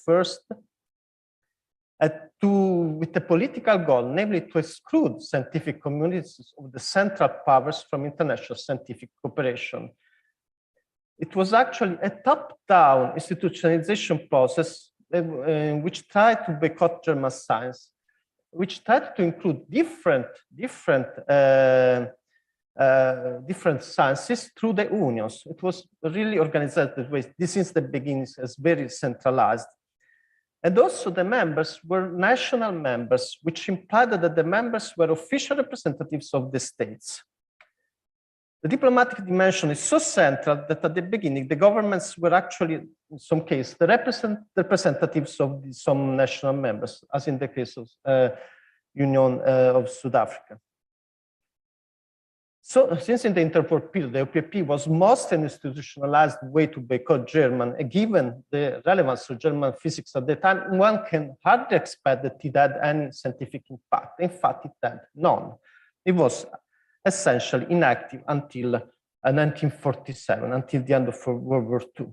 I, with the political goal, namely to exclude scientific communities of the central powers from international scientific cooperation. It was actually a top-down institutionalization process which tried to boycott German science, which tried to include different sciences through the unions. It was really organized that way. This since the beginning is very centralized. And also the members were national members, which implied that the members were official representatives of the states. The diplomatic dimension is so central that at the beginning, the governments were actually, in some cases, the representatives of some national members, as in the case of Union of South Africa. So since in the interwar period, the OPP was most an institutionalized way to boycott German, and given the relevance of German physics at the time, one can hardly expect that it had any scientific impact. In fact, it had none. It was essentially inactive until 1947, until the end of World War II.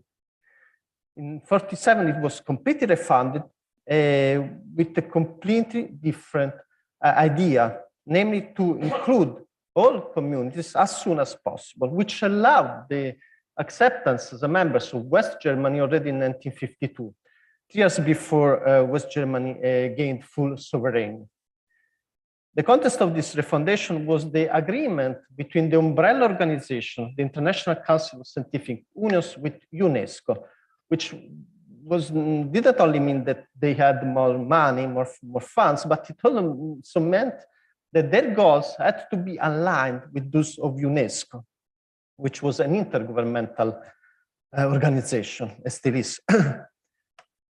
In 1947, it was completely refunded with a completely different idea, namely to include all communities as soon as possible, which allowed the acceptance as a members of West Germany already in 1952, 3 years before West Germany gained full sovereignty. The context of this refundation was the agreement between the umbrella organization, the International Council of Scientific Unions, with UNESCO, which didn't only mean that they had more money, more funds, but it also meant that their goals had to be aligned with those of UNESCO, which was an intergovernmental organization, as still is.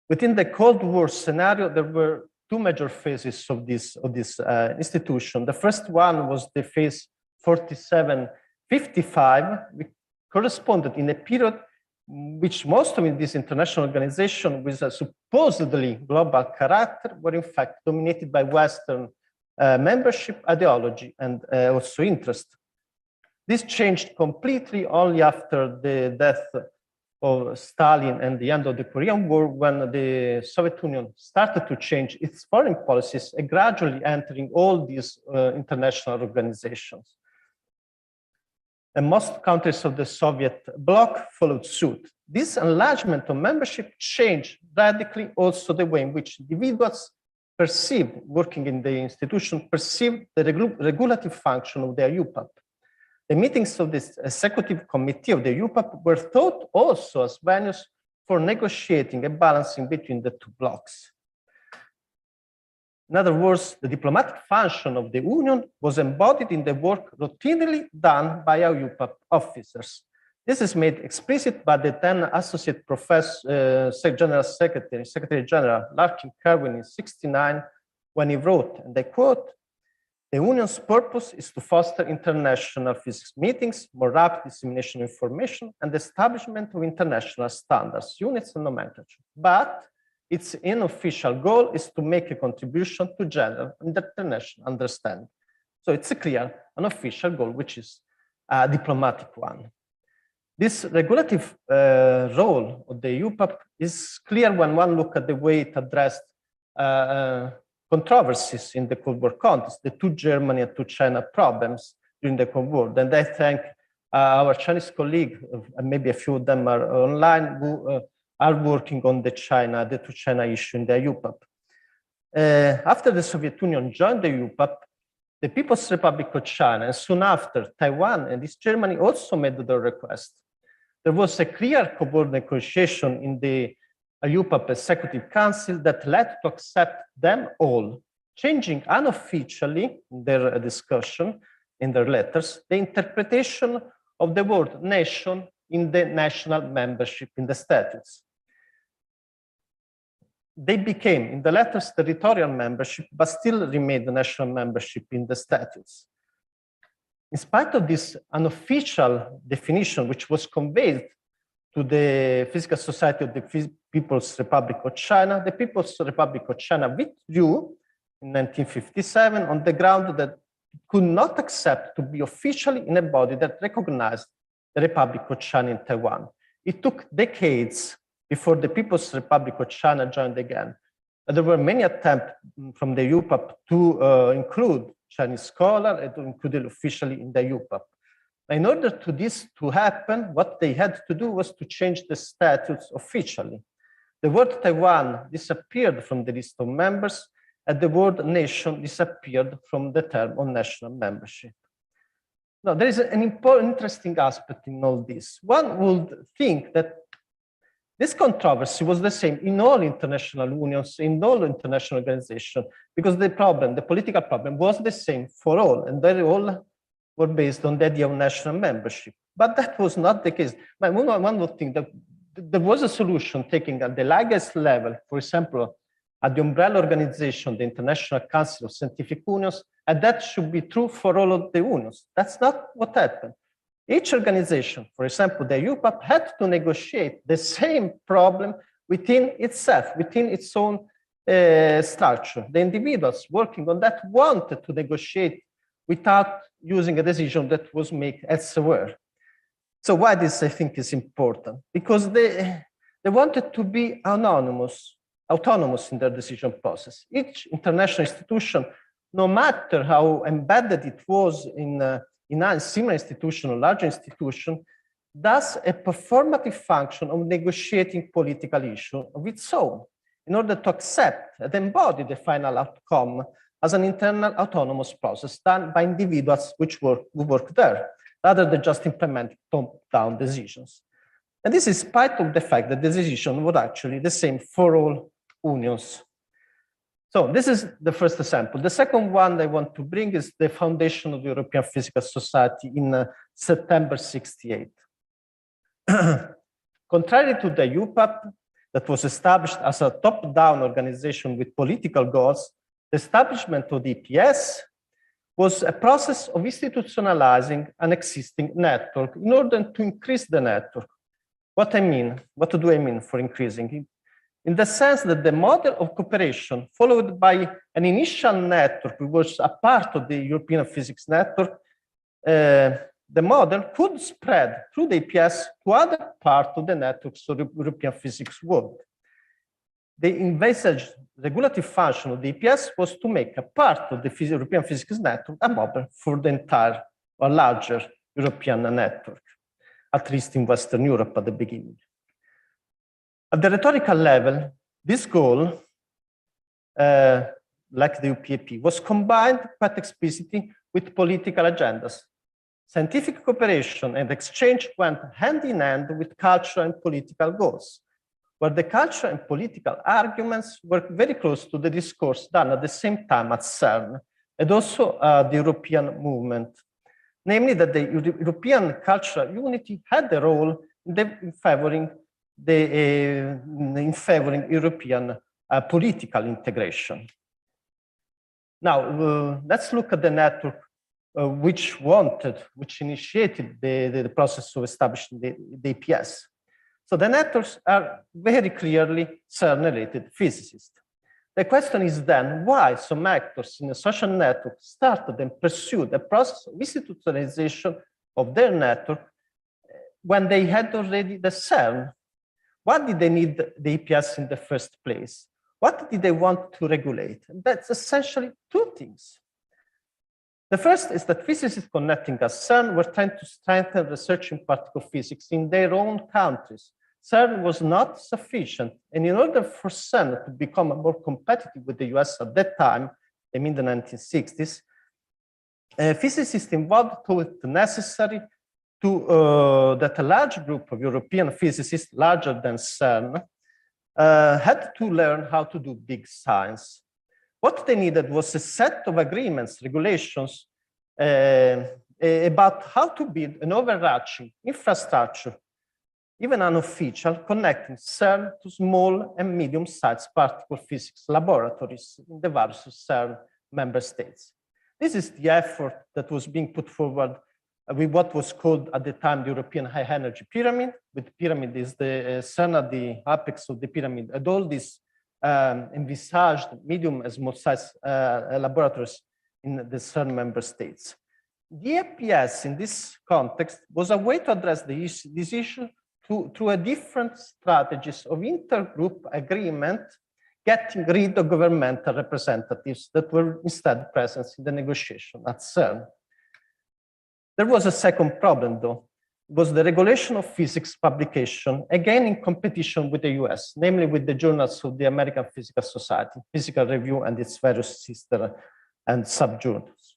Within the Cold War scenario, there were 2 major phases of this institution. The first one was the phase 47-55, which corresponded in a period which most of this international organization with a supposedly global character were in fact dominated by Western membership, ideology, and also interest. This changed completely only after the death of Stalin and the end of the Korean War, when the Soviet Union started to change its foreign policies and gradually entering all these international organizations. And most countries of the Soviet bloc followed suit. This enlargement of membership changed radically also the way in which individuals perceived, working in the institution, perceived the regulative function of the IUPAP. The meetings of this executive committee of the IUPAP were thought also as venues for negotiating and balancing between the 2 blocs. In other words, the diplomatic function of the Union was embodied in the work routinely done by our UPAP officers. This is made explicit by the then Associate Professor, General Secretary, Secretary General Larkin Kerwin in '69, when he wrote, and I quote, "The Union's purpose is to foster international physics meetings, more rapid dissemination of information, and the establishment of international standards, units, and nomenclature. But its unofficial goal is to make a contribution to general and international understanding." So it's a clear, unofficial goal, which is a diplomatic one. This regulative role of the UPAP is clear when one looks at the way it addressed controversies in the Cold War context, the two Germany and two China problems during the Cold War. And I thank our Chinese colleague, and maybe a few of them are online, who are working on the two China issue in the UPAP. After the Soviet Union joined the UPAP, the People's Republic of China, and soon after Taiwan and East Germany also made their request. There was a clear Cold negotiation in the UPAP Executive Council that led to accept them all, changing unofficially in their discussion, in their letters, the interpretation of the word nation in the national membership in the statutes. They became, in the letters, territorial membership, but still remained the national membership in the statutes. In spite of this unofficial definition, which was conveyed to the Physical Society of the People's Republic of China, the People's Republic of China withdrew in 1957 on the ground that it could not accept to be officially in a body that recognized the Republic of China in Taiwan. It took decades before the People's Republic of China joined again. And there were many attempts from the UPAP to include Chinese scholars and to include it officially in the UPAP. In order to this to happen, what they had to do was to change the statutes officially. The word Taiwan disappeared from the list of members, and the word nation disappeared from the term of national membership. Now, there is an interesting aspect in all this. One would think that this controversy was the same in all international unions, in all international organizations, because the problem, the political problem, was the same for all, and they all were based on the idea of national membership. But that was not the case. One would think that there was a solution taking at the largest level, for example, at the umbrella organization, the International Council of Scientific Unions, and that should be true for all of the unions. That's not what happened. Each organization, for example, the UPAP, had to negotiate the same problem within itself, within its own structure. The individuals working on that wanted to negotiate without using a decision that was made elsewhere. So why this, I think, is important? Because they wanted to be autonomous in their decision process. Each international institution, no matter how embedded it was in a similar institution or larger institution, does a performative function of negotiating political issues of its own in order to accept and embody the final outcome as an internal autonomous process done by individuals who work there, rather than just implement top-down decisions. And this is in spite of the fact that the decision was actually the same for all unions. So this is the first example. The second one I want to bring is the foundation of the European Physical Society in September '68. Contrary to the UPAP, that was established as a top-down organization with political goals, the establishment of the EPS was a process of institutionalizing an existing network in order to increase the network. What do I mean for increasing? In the sense that the model of cooperation followed by an initial network, which was a part of the European Physics Network, the model could spread through the EPS to other parts of the networks of the European physics world. The envisaged regulative function of the EPS was to make a part of the European Physics Network a model for the entire or larger European network, at least in Western Europe at the beginning. At the rhetorical level, this goal, like the UPAP, was combined quite explicitly with political agendas. Scientific cooperation and exchange went hand in hand with cultural and political goals. where the cultural and political arguments were very close to the discourse done at the same time at Cern, and also the European movement. Namely, that the European cultural unity had a role in favoring European political integration. Now, let's look at the network which initiated the process of establishing the EPS. So the networks are very clearly CERN-related physicists. The question is then why some actors in a social network started and pursued a process of institutionalization of their network when they had already the CERN. Why did they need the EPS in the first place? What did they want to regulate? And that's essentially two things. The first is that physicists connecting at CERN were trying to strengthen research in particle physics in their own countries. CERN was not sufficient, and in order for CERN to become more competitive with the US at that time, I mean the 1960s, physicists involved thought it necessary that a large group of European physicists, larger than CERN, had to learn how to do big science. What they needed was a set of agreements, regulations about how to build an overarching infrastructure, even unofficial, connecting CERN to small and medium-sized particle physics laboratories in the various CERN member states. This is the effort that was being put forward with what was called at the time the European High Energy Pyramid. With the pyramid is the CERN at the apex of the pyramid, and all these envisaged medium and small-sized laboratories in the CERN member states. The EPS in this context was a way to address this issue through a different strategies of intergroup agreement, getting rid of governmental representatives that were instead present in the negotiation at CERN. There was a second problem, though. It was the regulation of physics publication, again in competition with the US, namely with the journals of the American Physical Society, Physical Review, and its various sister and subjournals.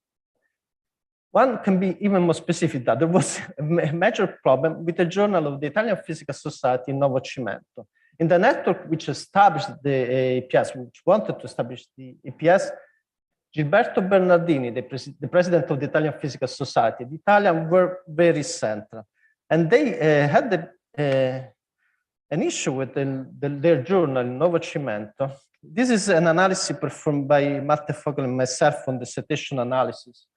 One can be even more specific that there was a major problem with the journal of the Italian Physical Society in Novecimento. In the network which established the EPS, which wanted to establish the EPS, Gilberto Bernardini, the president of the Italian Physical Society, the Italians were very central. And they had an issue with their journal in Novecimento. This is an analysis performed by Malte Vogel and myself on the citation analysis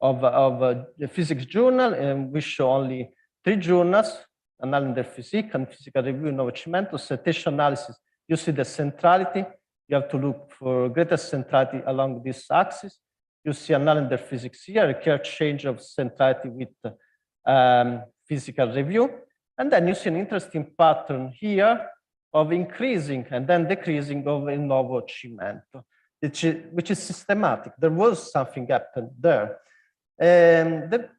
of the physics journal, and we show only 3 journals, Annalen der Physik and Physical Review, Novecimento. Citation analysis, you see the centrality. You have to look for greater centrality along this axis. You see Annalen der Physik here, a clear change of centrality with Physical Review. And then you see an interesting pattern here of increasing and then decreasing of il Novecimento, which is systematic. There was something happened there. What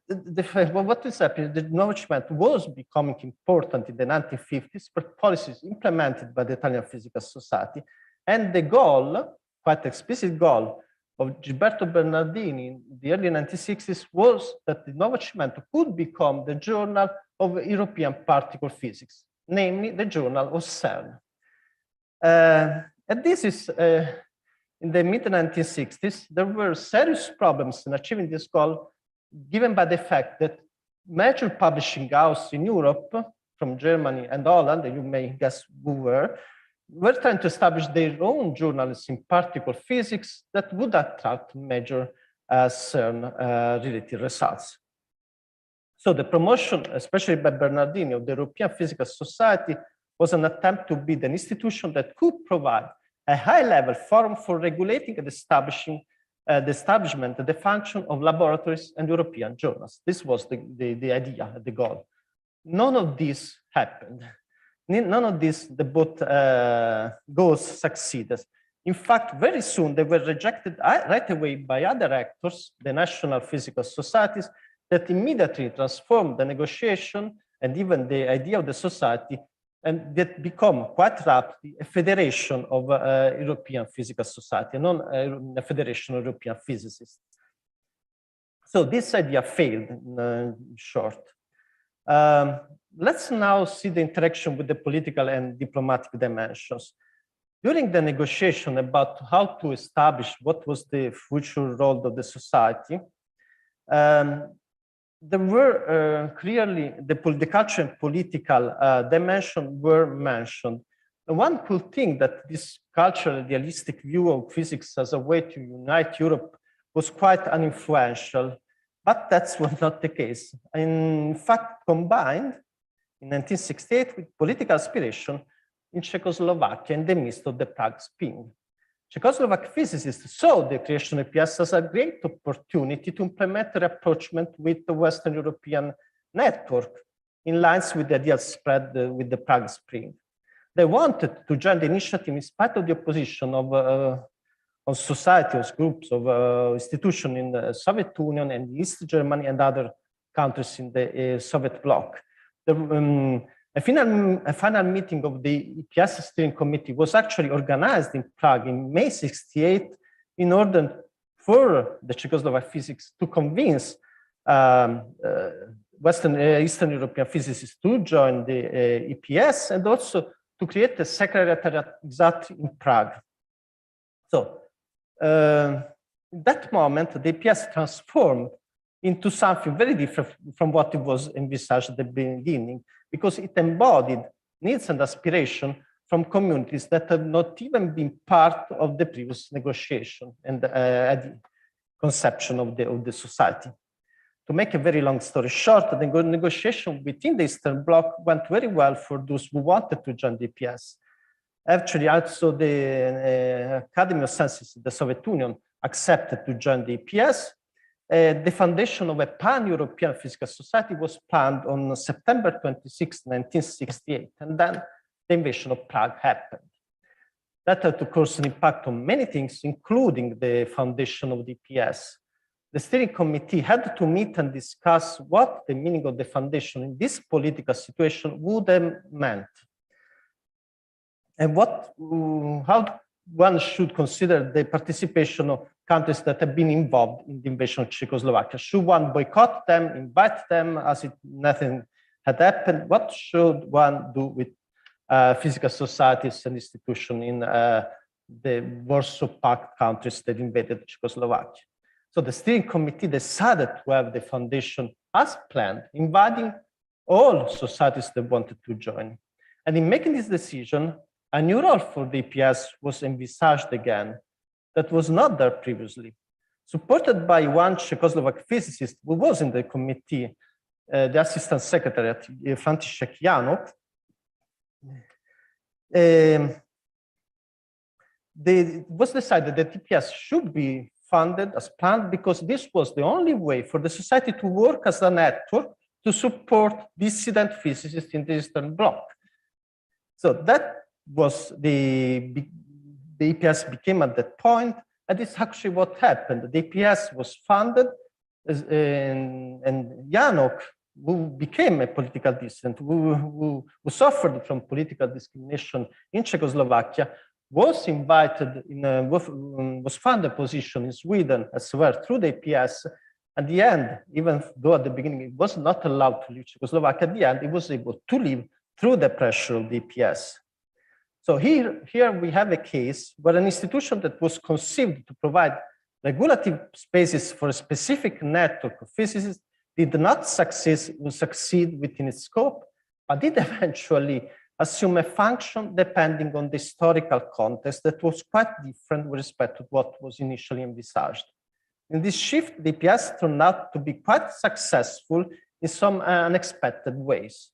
is happening? The Novecimento was becoming important in the 1950s for policies implemented by the Italian Physical Society. And the goal, quite explicit goal, of Gilberto Bernardini in the early 1960s was that the Novecimento could become the journal of European particle physics, namely the journal of CERN. And this is, in the mid-1960s, there were serious problems in achieving this goal, given by the fact that major publishing houses in Europe, from Germany and Holland, and you may guess who were trying to establish their own journals in particle physics that would attract major CERN-related results. So the promotion, especially by Bernardini, of the European Physical Society was an attempt to build an institution that could provide a high-level forum for regulating and establishing the establishment and the function of laboratories and European journals. This was the idea, the goal. None of this happened. None of these, the both goals succeeded. In fact, very soon they were rejected right away by other actors, the national physical societies, that immediately transformed the negotiation and even the idea of the society, and that become quite rapidly a federation of European physical society, not a federation of European physicists. So this idea failed in short. Let's now see the interaction with the political and diplomatic dimensions. During the negotiation about how to establish what was the future role of the society, there were clearly the cultural and political dimension were mentioned. And one could think that this cultural realistic view of physics as a way to unite Europe was quite uninfluential, but that was not the case. In fact, combined in 1968 with political aspiration in Czechoslovakia in the midst of the Prague Spring. Czechoslovak physicists saw the creation of EPS as a great opportunity to implement a rapprochement with the Western European network in lines with the ideas spread with the Prague Spring. They wanted to join the initiative in spite of the opposition of societies, groups of institutions in the Soviet Union and East Germany and other countries in the Soviet bloc. A final meeting of the EPS steering committee was actually organized in Prague in May '68 in order for the Czechoslovak physics to convince Eastern European physicists to join the EPS and also to create a secretariat exactly in Prague. So in that moment, the EPS transformed into something very different from what it was envisaged at the beginning, because it embodied needs and aspiration from communities that had not even been part of the previous negotiation and conception of the society. To make a very long story short, the negotiation within the Eastern Bloc went very well for those who wanted to join the EPS. Actually, also the Academy of Sciences of the Soviet Union accepted to join the EPS. The foundation of a pan-European physical society was planned on September 26, 1968, and then the invasion of Prague happened. That had, of course, an impact on many things, including the foundation of the EPS. The steering committee had to meet and discuss what the meaning of the foundation in this political situation would have meant, and how one should consider the participation of countries that have been involved in the invasion of Czechoslovakia. Should one boycott them, invite them as if nothing had happened? What should one do with physical societies and institutions in the Warsaw Pact countries that invaded Czechoslovakia? So the steering committee decided to have the foundation as planned, inviting all societies that wanted to join. And in making this decision, a new role for the EPS was envisaged again that was not there previously. Supported by one Czechoslovak physicist who was in the committee, the assistant secretary, František Janok, it was decided that EPS should be funded as planned because this was the only way for the society to work as a network to support dissident physicists in the Eastern Bloc. So that was the EPS became at that point, and it's actually what happened. The EPS was funded, and Janok, who became a political dissident, who suffered from political discrimination in Czechoslovakia, was invited was found a position in Sweden as well through the EPS. At the end, even though at the beginning it was not allowed to leave Czechoslovakia, at the end it was able to leave through the pressure of the EPS. So here we have a case where an institution that was conceived to provide regulative spaces for a specific network of physicists did not succeed within its scope, but did eventually assume a function depending on the historical context that was quite different with respect to what was initially envisaged. In this shift, the EPS turned out to be quite successful in some unexpected ways.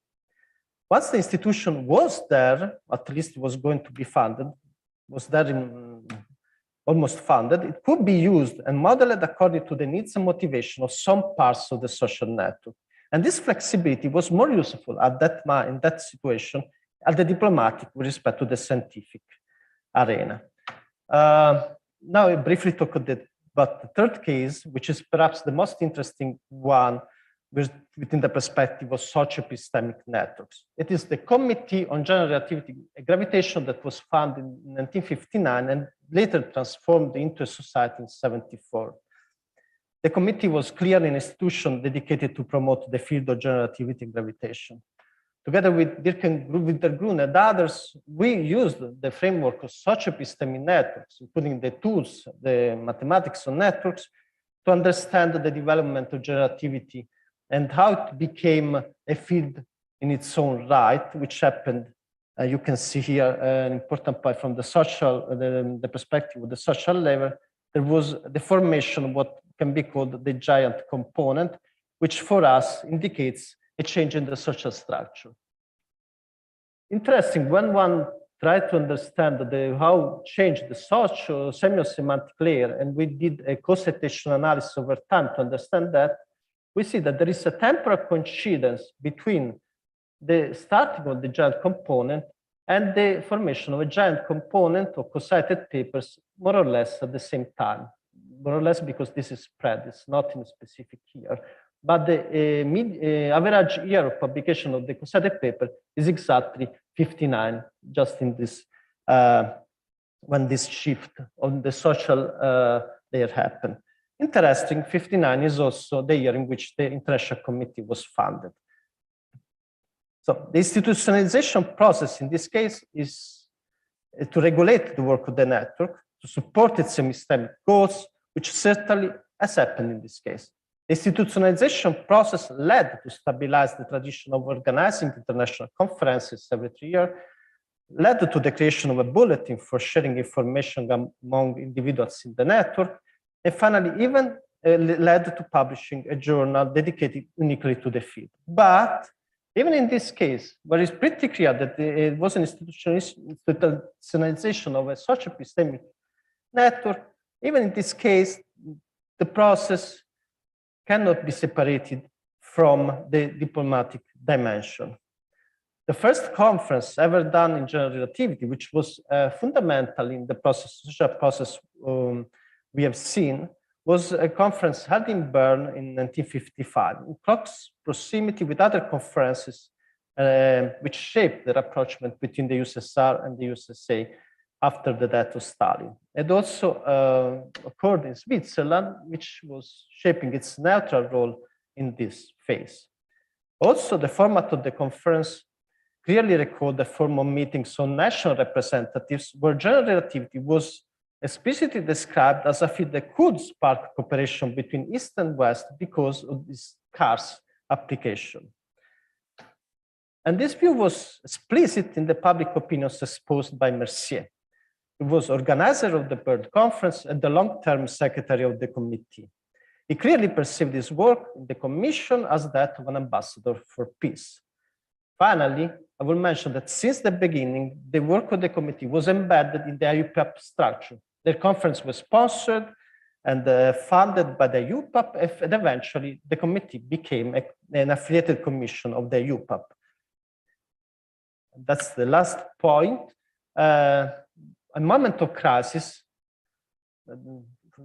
Once the institution was there, at least it was going to be funded, was there almost funded, it could be used and modeled according to the needs and motivation of some parts of the social network. And this flexibility was more useful at in that situation at the diplomatic with respect to the scientific arena. Now I briefly talk about the third case, which is perhaps the most interesting one within the perspective of socio-epistemic networks. It is the Committee on Generativity and Gravitation that was founded in 1959 and later transformed into a society in 1974. the committee was clearly an institution dedicated to promote the field of generativity and gravitation. Together with Dirk Wintergrun and others, we used the framework of socio-epistemic networks, including the tools, the mathematics of networks, to understand the development of generativity and how it became a field in its own right, which happened, you can see here an important part from the social, the perspective of the social level. There was the formation of what can be called the giant component, which for us indicates a change in the social structure. Interesting, when one tried to understand how changed the social semiosemantic layer, and we did a co-citation analysis over time to understand that, we see that there is a temporal coincidence between the starting of the giant component and the formation of a giant component of co-cited papers more or less at the same time. More or less because this is spread, it's not in a specific year. But the average year of publication of the co-cited paper is exactly 59, just in this, when this shift on the social layer happened. Interesting, 59 is also the year in which the International Committee was founded. So the institutionalization process in this case is to regulate the work of the network, to support its semi-systemic goals, which certainly has happened in this case. The institutionalization process led to stabilize the tradition of organizing international conferences every 3 years, led to the creation of a bulletin for sharing information among individuals in the network, and finally even led to publishing a journal dedicated uniquely to the field. But even in this case, where it's pretty clear that it was an institutionalization of a socio-epistemic network, even in this case, the process cannot be separated from the diplomatic dimension. The first conference ever done in Generativity, which was fundamental in the process, social process we have seen, was a conference held in Bern in 1955, in close proximity with other conferences which shaped the rapprochement between the USSR and the USSA after the death of Stalin. It also occurred in Switzerland, which was shaping its neutral role in this phase. Also, the format of the conference clearly recalled the form of meetings on national representatives, where generativity was explicitly described as a field that could spark cooperation between East and West because of its scarce application. And this view was explicit in the public opinions exposed by Mercier, who was organizer of the Bern Conference and the long-term secretary of the committee. He clearly perceived his work in the commission as that of an ambassador for peace. Finally, I will mention that since the beginning, the work of the committee was embedded in the IUPAP structure. The conference was sponsored and funded by the IUPAP, and eventually the committee became an affiliated commission of the IUPAP. That's the last point. A moment of crisis,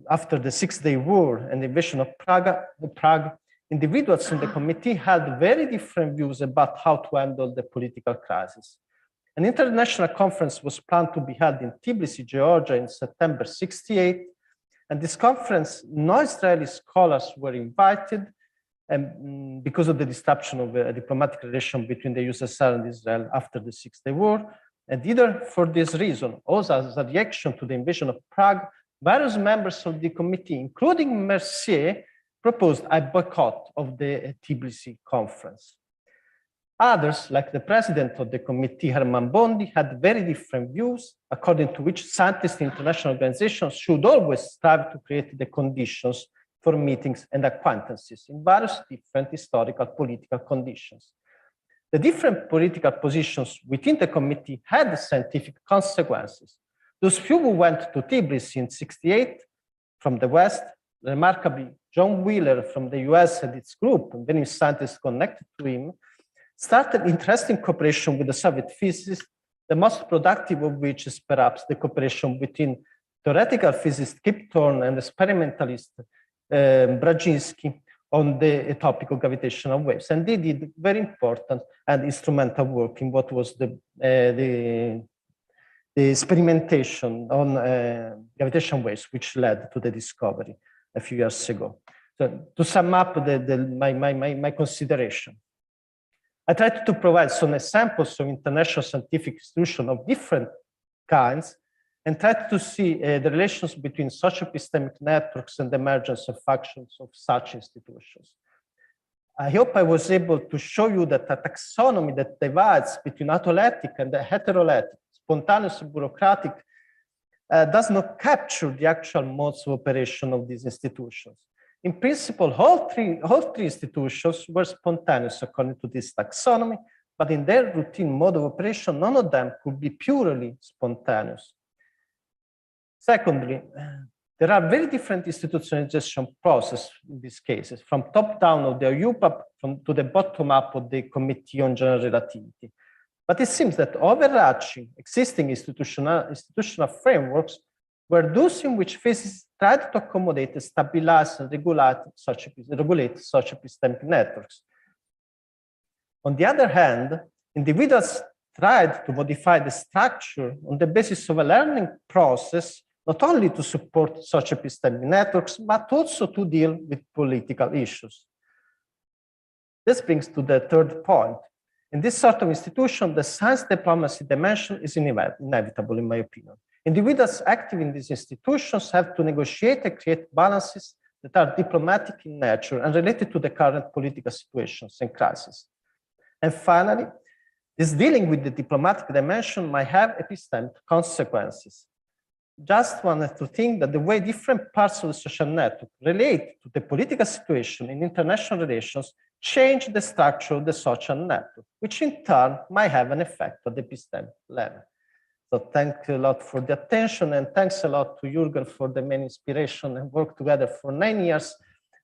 after the Six-Day War and the invasion of Prague, individuals in the committee had very different views about how to handle the political crisis. An international conference was planned to be held in Tbilisi, Georgia in September '68. And this conference, no Israeli scholars were invited because of the disruption of a diplomatic relation between the USSR and Israel after the Six-Day War. And either for this reason, also as a reaction to the invasion of Prague, various members of the committee, including Mercier, proposed a boycott of the Tbilisi conference. Others, like the president of the committee, Herman Bondi, had very different views, according to which scientists in international organizations should always strive to create the conditions for meetings and acquaintances in various different historical political conditions. The different political positions within the committee had scientific consequences. Those few who went to Tbilisi in '68 from the West, remarkably John Wheeler from the US and its group, and many scientists connected to him, started interesting cooperation with the Soviet physicists, the most productive of which is perhaps the cooperation between theoretical physicist Kip Thorne and experimentalist Brzezinski on the topic of gravitational waves. And they did very important and instrumental work in what was the experimentation on gravitational waves, which led to the discovery a few years ago. to sum up my consideration. I tried to provide some examples of international scientific institutions of different kinds and tried to see the relations between socio-epistemic networks and the emergence of functions of such institutions. I hope I was able to show you that a taxonomy that divides between autolectic and the heterolectic, spontaneous and bureaucratic, does not capture the actual modes of operation of these institutions. In principle, all three institutions were spontaneous according to this taxonomy, but in their routine mode of operation, none of them could be purely spontaneous. Secondly, there are very different institutionalization processes in these cases, from top-down of the EUPAP to the bottom-up of the Committee on General Relativity. But it seems that overarching existing institutional frameworks were those in which phases tried to accommodate, stabilize, and regulate such epistemic networks. On the other hand, individuals tried to modify the structure on the basis of a learning process, not only to support such epistemic networks, but also to deal with political issues. This brings to the third point. In this sort of institution, the science diplomacy dimension is inevitable, in my opinion. Individuals active in these institutions have to negotiate and create balances that are diplomatic in nature and related to the current political situations and crises. And finally, this dealing with the diplomatic dimension might have epistemic consequences. Just wanted to think that the way different parts of the social network relate to the political situation in international relations change the structure of the social network, which in turn might have an effect at the epistemic level. So thank you a lot for the attention, and thanks a lot to Jürgen for the main inspiration and work together for 9 years,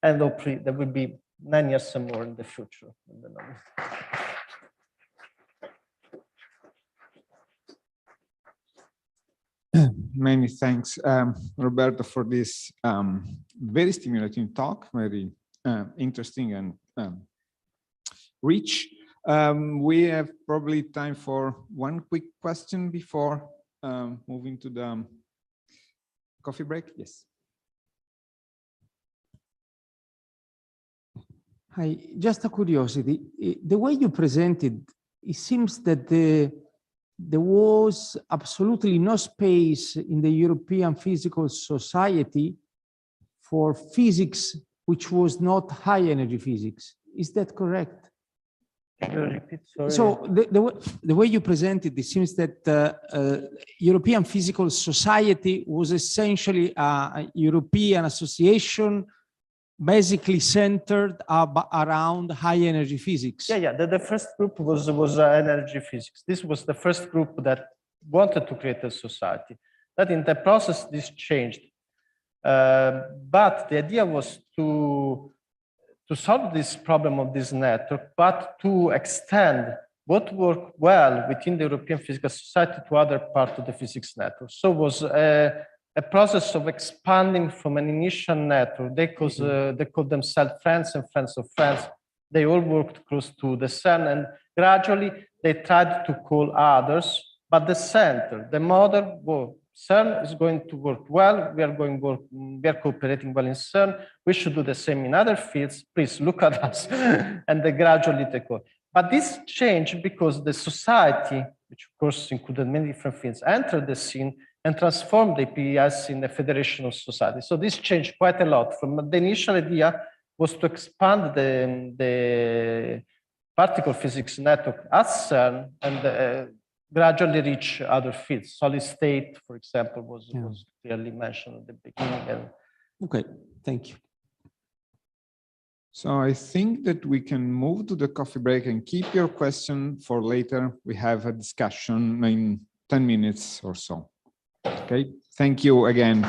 and hopefully there will be 9 years and more in the future. Many thanks, Roberto, for this very stimulating talk, very interesting and rich. We have probably time for one quick question before moving to the coffee break. Yes. Hi, just a curiosity. The way you presented, it seems that there was absolutely no space in the European Physical Society for physics, which was not high energy physics. Is that correct? So the way you presented, it seems that European Physical Society was essentially a European association basically centered around high energy physics. Yeah. The first group was energy physics. This was the first group that wanted to create a society. That in the process, this changed. But the idea was to solve this problem of this network, but to extend what worked well within the European Physical Society to other parts of the physics network. So it was a process of expanding from an initial network. They called themselves Friends and Friends of Friends. They all worked close to the Cern, and gradually they tried to call others, but the center, the model, well, Cern is going to work well. We are cooperating well in Cern. We should do the same in other fields. Please look at us. And they gradually take over. But this changed because the society, which of course included many different fields, entered the scene and transformed the PES in a federation of society. So this changed quite a lot. From the initial idea was to expand the particle physics network at Cern and gradually reach other fields. Solid state, for example, was clearly mentioned at the beginning. Okay, thank you. So I think that we can move to the coffee break and keep your question for later. We have a discussion in 10 minutes or so. Okay, thank you again.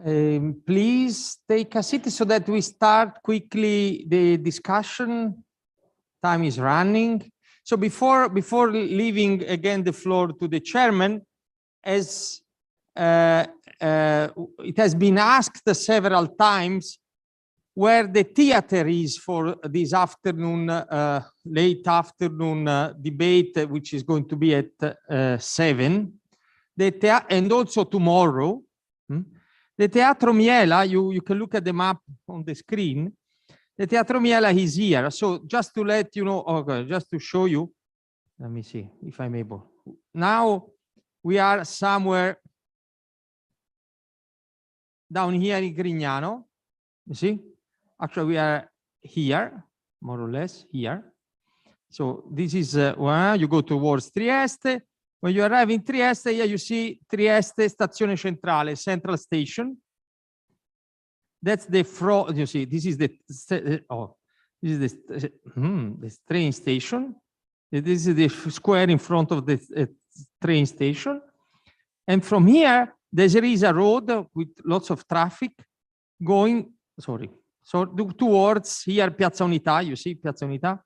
Please take a seat so that we start quickly the discussion. Time is running. So before leaving again the floor to the chairman, as it has been asked several times, where the theater is for this afternoon, late afternoon debate, which is going to be at 7, and also tomorrow. The Teatro Miela, you can look at the map on the screen. The Teatro Miela is here. So just to let you know, okay, just to show you, let me see if I'm able. Now we are somewhere down here in Grignano. You see? Actually, we are here, more or less here. So this is where you go towards Trieste. When you arrive in Trieste, here you see Trieste Stazione Centrale, Central Station. That's the front. You see, this is the this train station. This is the square in front of the train station. And from here, there is a road with lots of traffic going. So towards here, Piazza Unità. You see Piazza Unità.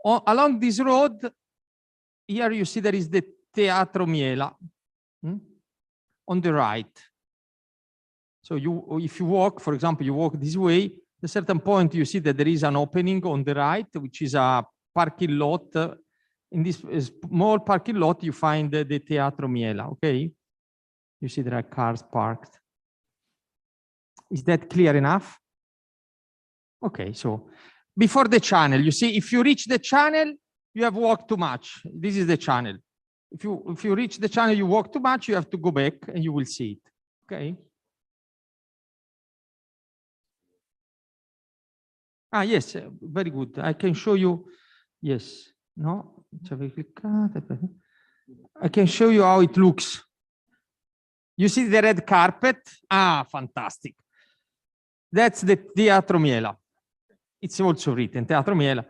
Along this road. Here you see there is the Teatro Miela on the right. So if you walk, for example, you walk this way, at a certain point you see that there is an opening on the right, which is a parking lot. In this small parking lot, you find the Teatro Miela, okay? You see there are cars parked. Is that clear enough? Okay, so before the channel, you see, if you reach the channel, you have walked too much. This is the channel. If you reach the channel, you walk too much, you have to go back and you will see it. Okay. Ah, yes, very good. I can show you. Yes. No. I can show you how it looks. You see the red carpet? Ah, fantastic. That's the Teatro Miela. It's also written, Teatro Miela.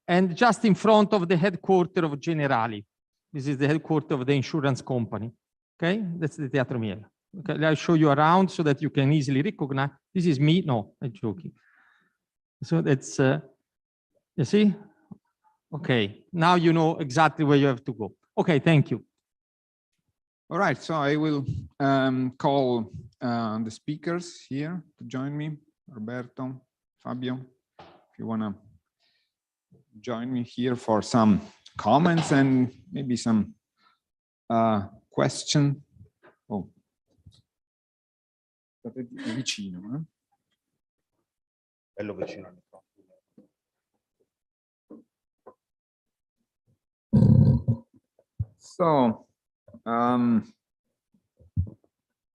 And just in front of the headquarters of Generali. This is the headquarters of the insurance company. Okay, that's the Teatro Miela. Okay, I'll show you around so that you can easily recognize. This is me. No, I'm joking. So that's, you see? Okay, now you know exactly where you have to go. Okay, thank you. All right, so I will call the speakers here to join me. Roberto, Fabio, if you want to join me here for some comments and maybe some question. Oh, state vicino, eh? Bello vicino al microfono. So, I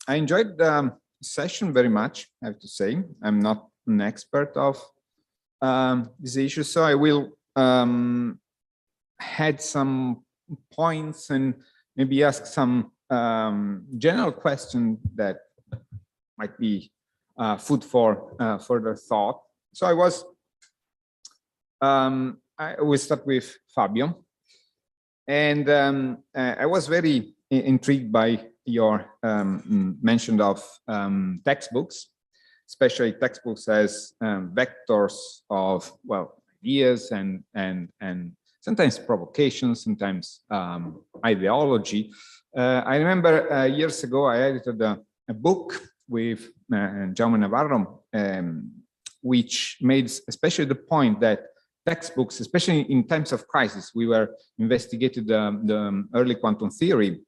enjoyed the session very much, I have to say. I'm not an expert of this issue, so I will had some points and maybe ask some general question that might be food for further thought. So I will start with Fabio, and I was very intrigued by your mention of textbooks, especially textbooks as vectors of, well, ideas and sometimes provocations, sometimes ideology. I remember years ago I edited a book with Jaume Navarro, which made especially the point that textbooks, especially in times of crisis, we were investigating the early quantum theory.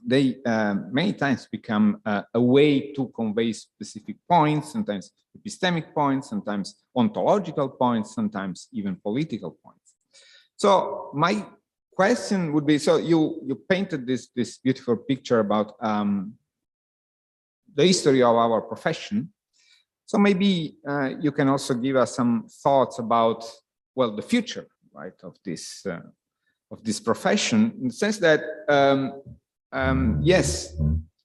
They many times become a way to convey specific points, sometimes epistemic points, sometimes ontological points, sometimes even political points. So my question would be, so you painted this beautiful picture about the history of our profession. So maybe you can also give us some thoughts about, well, the future, right, of this profession, in the sense that yes,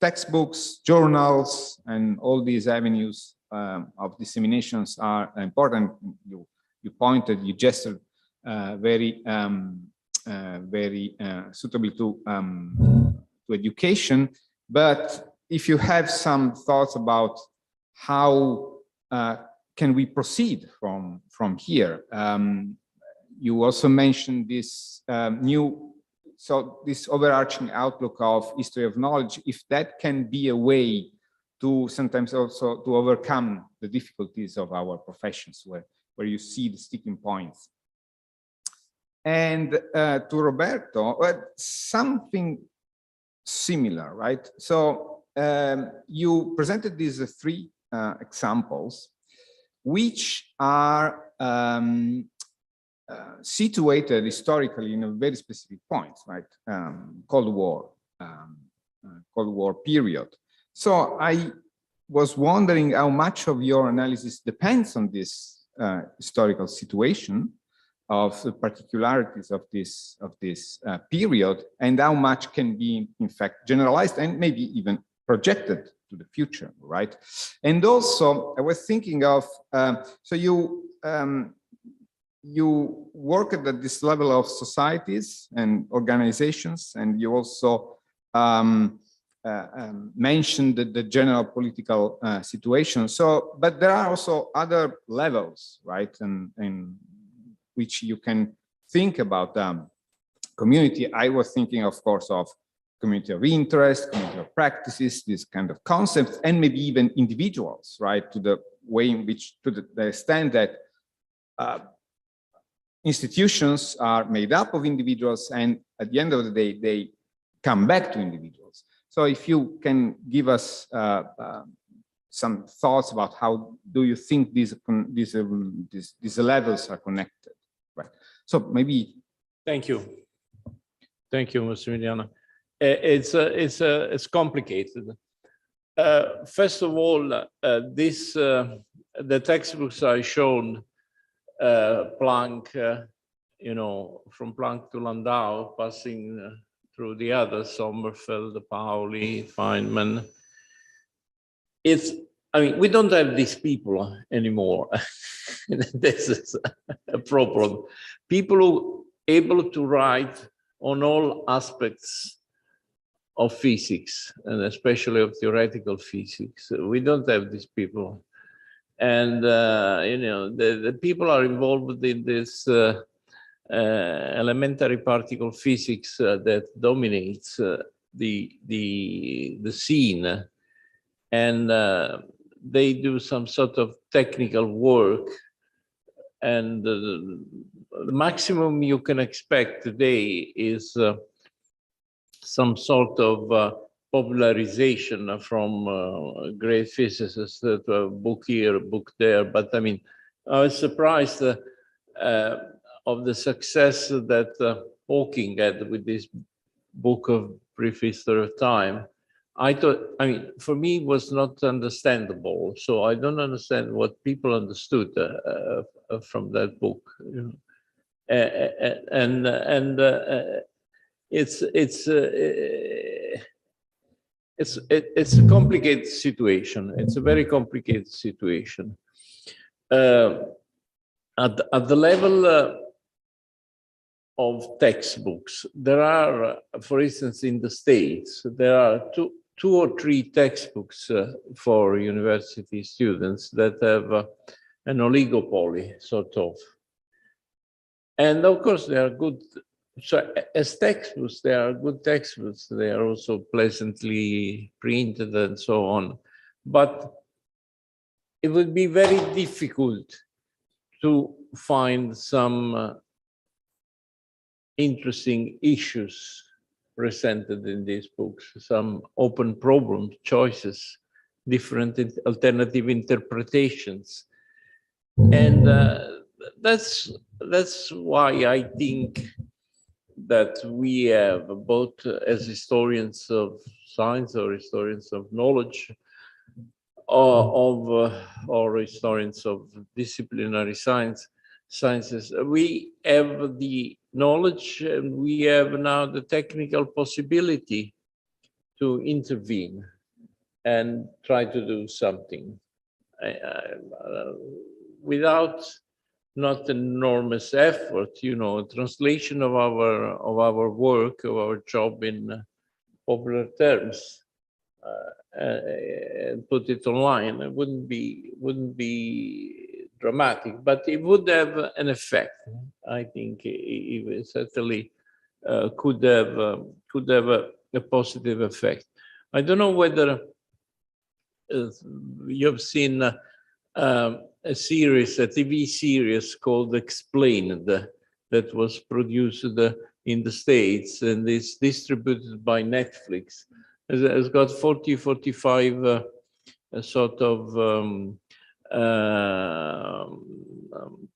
textbooks, journals, and all these avenues of disseminations are important. You gestured very suitably to education, but if you have some thoughts about how can we proceed from here. You also mentioned this this overarching outlook of history of knowledge, if that can be a way to sometimes also to overcome the difficulties of our professions, where you see the sticking points. And to Roberto, something similar, right? So you presented these three examples, which are situated historically in a very specific point, right? Cold War period. So I was wondering how much of your analysis depends on this historical situation of the particularities of this period, and how much can be in fact generalized and maybe even projected to the future, right? And also I was thinking of, so you worked at this level of societies and organizations, and you also mentioned the general political situation. So, but there are also other levels, right? And which you can think about community. I was thinking, of course, of community of interest, community of practices, this kind of concepts, and maybe even individuals, right? To the way in which, to the extent that institutions are made up of individuals, and at the end of the day, they come back to individuals. So if you can give us some thoughts about how do you think these levels are connected, right? So maybe. Thank you, Massimiliano. It's complicated. First of all, the textbooks I shown, Planck, you know, from Planck to Landau, passing through the others, Sommerfeld, Pauli, Feynman. I mean, we don't have these people anymore. This is a problem. People who are able to write on all aspects of physics, and especially of theoretical physics. We don't have these people. And, you know, the people are involved in this elementary particle physics that dominates the scene. And they do some sort of technical work. And the maximum you can expect today is some sort of popularization from great physicists that book here, book there. But I mean, I was surprised of the success that Hawking had with this book of Brief History of Time. I thought, I mean, for me, it was not understandable. So I don't understand what people understood from that book. You know? It's a complicated situation. It's a very complicated situation. At the level of textbooks, there are, for instance, in the States, there are two or three textbooks for university students that have an oligopoly, sort of. And of course, they are good. So as textbooks, they are good textbooks. They are also pleasantly printed and so on. But it would be very difficult to find some interesting issues presented in these books, some open problems, choices, different alternative interpretations. And that's why I think that we have, both as historians of science or historians of knowledge, or historians of disciplinary sciences, we have the knowledge and we have now the technical possibility to intervene and try to do something without not enormous effort, you know, translation of our work, of our job in popular terms. and put it online. It wouldn't be dramatic, but it would have an effect. I think it certainly could have a positive effect. I don't know whether you've seen a TV series called Explained that was produced in the States and is distributed by Netflix. It's got 45 sort of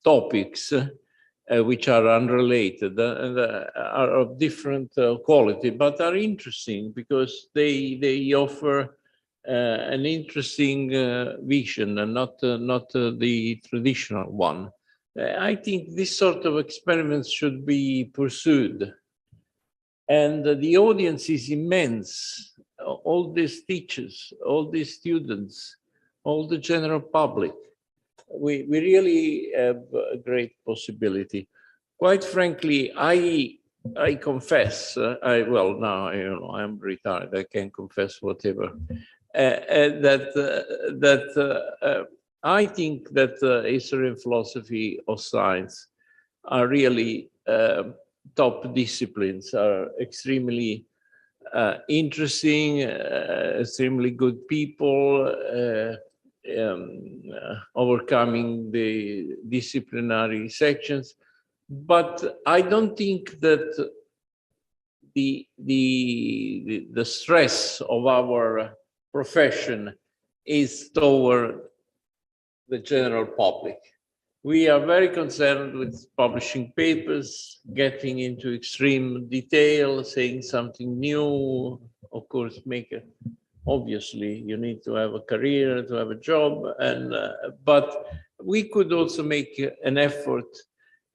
topics which are unrelated and are of different quality, but are interesting because they offer an interesting vision and not the traditional one. I think this sort of experiments should be pursued. And the audience is immense. All these teachers, all these students, all the general public. We really have a great possibility. Quite frankly, I confess, well, now I'm retired, I can confess whatever. I think that history and philosophy of science are really top disciplines, are extremely interesting, extremely good people, overcoming the disciplinary sections. But I don't think that the stress of our profession is toward the general public. We are very concerned with publishing papers, getting into extreme detail, saying something new. Of course, obviously, you need to have a career, to have a job, but we could also make an effort.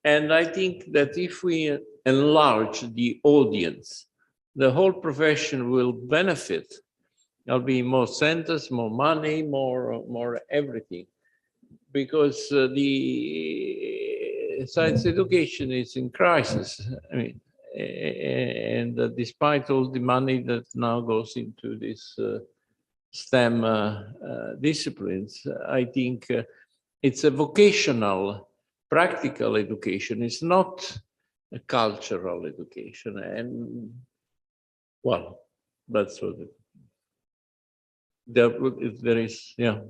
And I think that if we enlarge the audience, the whole profession will benefit. There'll be more centers, more money, more everything. Because the science education is in crisis. I mean, and despite all the money that now goes into these STEM disciplines, I think it's a vocational, practical education. It's not a cultural education. And well, that's what there is, yeah.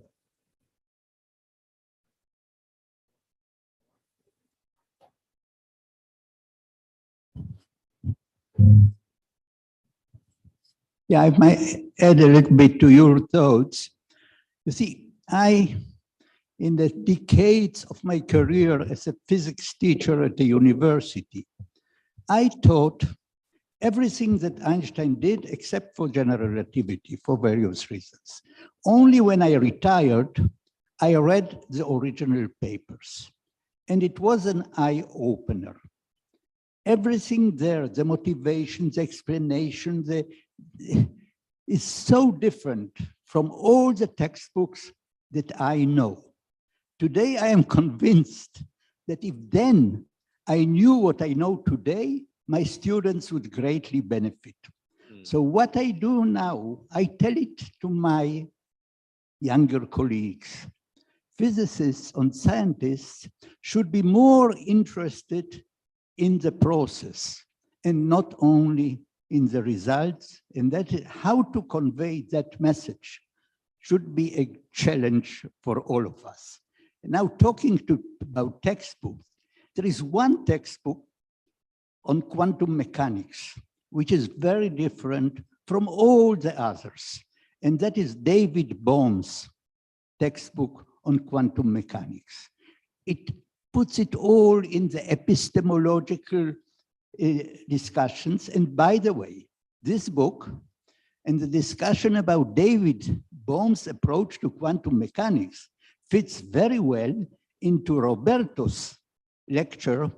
Yeah, I might add a little bit to your thoughts. You see, in the decades of my career as a physics teacher at the university, I taught everything that Einstein did except for general relativity for various reasons. Only when I retired, I read the original papers, and it was an eye-opener. Everything there, the motivation, the explanation, is so different from all the textbooks that I know. Today, I am convinced that if then I knew what I know today, my students would greatly benefit. So what I do now, I tell it to my younger colleagues. Physicists and scientists should be more interested in the process and not only in the results, and that how to convey that message should be a challenge for all of us. And now talking about textbooks, there is one textbook on quantum mechanics, which is very different from all the others, and that is David Bohm's textbook on quantum mechanics. It puts it all in the epistemological discussions. And by the way, this book and the discussion about David Bohm's approach to quantum mechanics fits very well into Roberto's lecture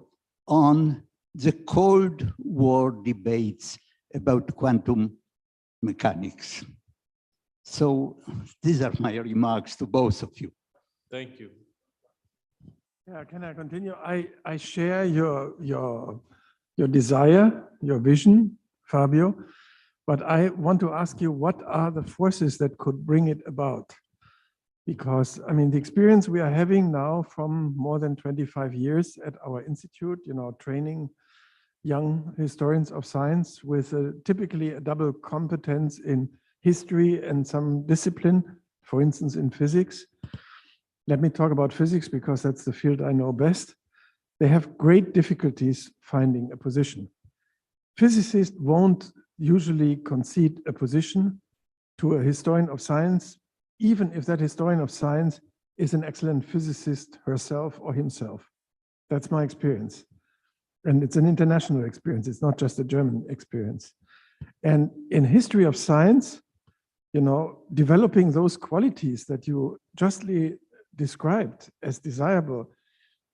on the Cold War debates about quantum mechanics. So these are my remarks to both of you. Thank you. Yeah, can I continue? I share your desire, your vision, Fabio. But I want to ask you, what are the forces that could bring it about? Because, I mean, the experience we are having now from more than 25 years at our institute, you know, training young historians of science with typically a double competence in history and some discipline, for instance, in physics. Let me talk about physics because that's the field I know best. They have great difficulties finding a position. Physicists won't usually concede a position to a historian of science, even if that historian of science is an excellent physicist herself or himself. That's my experience. And it's an international experience. It's not just a German experience. And in history of science, you know, developing those qualities that you justly described as desirable,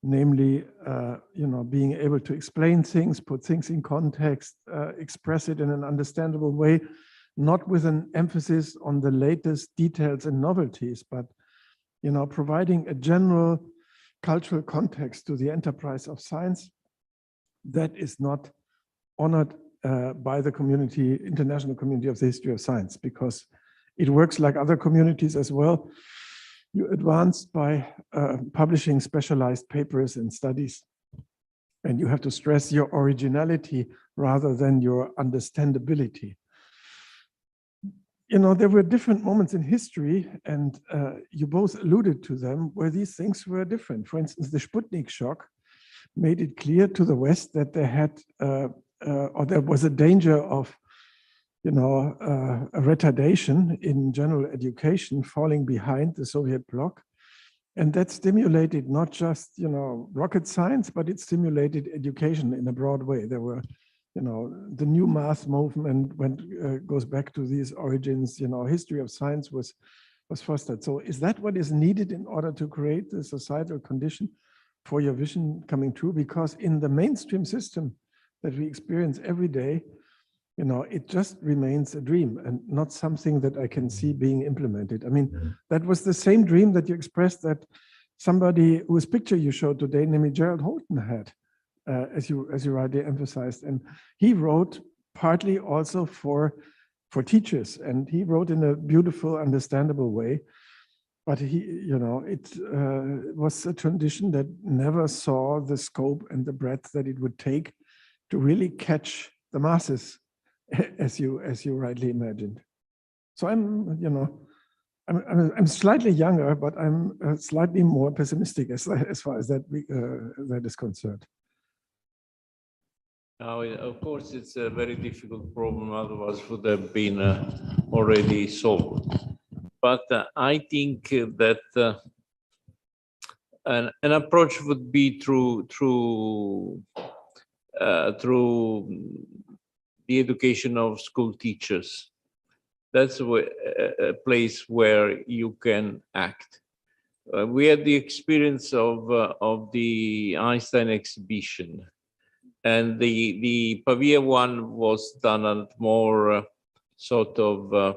namely, you know, being able to explain things, put things in context, express it in an understandable way, not with an emphasis on the latest details and novelties, but, you know, providing a general cultural context to the enterprise of science that is not honored by the community, international community of the history of science, because it works like other communities as well. You advance by publishing specialized papers and studies, and you have to stress your originality rather than your understandability. You know, there were different moments in history, and you both alluded to them, where these things were different. For instance, the Sputnik shock made it clear to the West that they had, or there was a danger of, you know, a retardation in general education, falling behind the Soviet bloc. And that stimulated not just, you know, rocket science, but it stimulated education in a broad way. There were, you know, the new math movement goes back to these origins, you know, history of science was fostered. So is that what is needed in order to create the societal condition for your vision coming true? Because in the mainstream system that we experience every day, you know, it just remains a dream and not something that I can see being implemented. I mean, that was the same dream that you expressed that somebody whose picture you showed today, namely Gerald Holton, had, as you rightly emphasized. And he wrote partly also for teachers, and he wrote in a beautiful, understandable way. But he, you know, it was a tradition that never saw the scope and the breadth that it would take to really catch the masses, as you rightly imagined. So I'm, you know, I'm slightly younger, but I'm slightly more pessimistic as far as that that is concerned. Now, of course, it's a very difficult problem. Otherwise, it would have been already solved. But I think that an approach would be through the education of school teachers. That's a place where you can act. We had the experience of the Einstein Exhibition, and the Pavia one was done at more sort of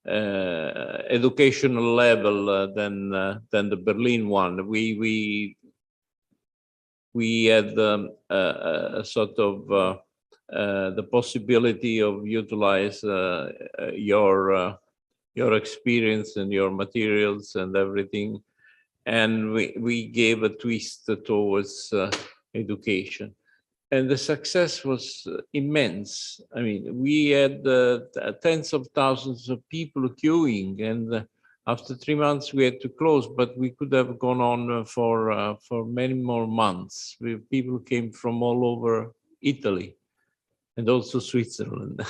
educational level than the Berlin one. We had a sort of the possibility of utilize your experience and your materials and everything, and we gave a twist towards education. And the success was immense. I mean, we had tens of thousands of people queuing, and after 3 months we had to close, but we could have gone on for many more months. People came from all over Italy and also Switzerland.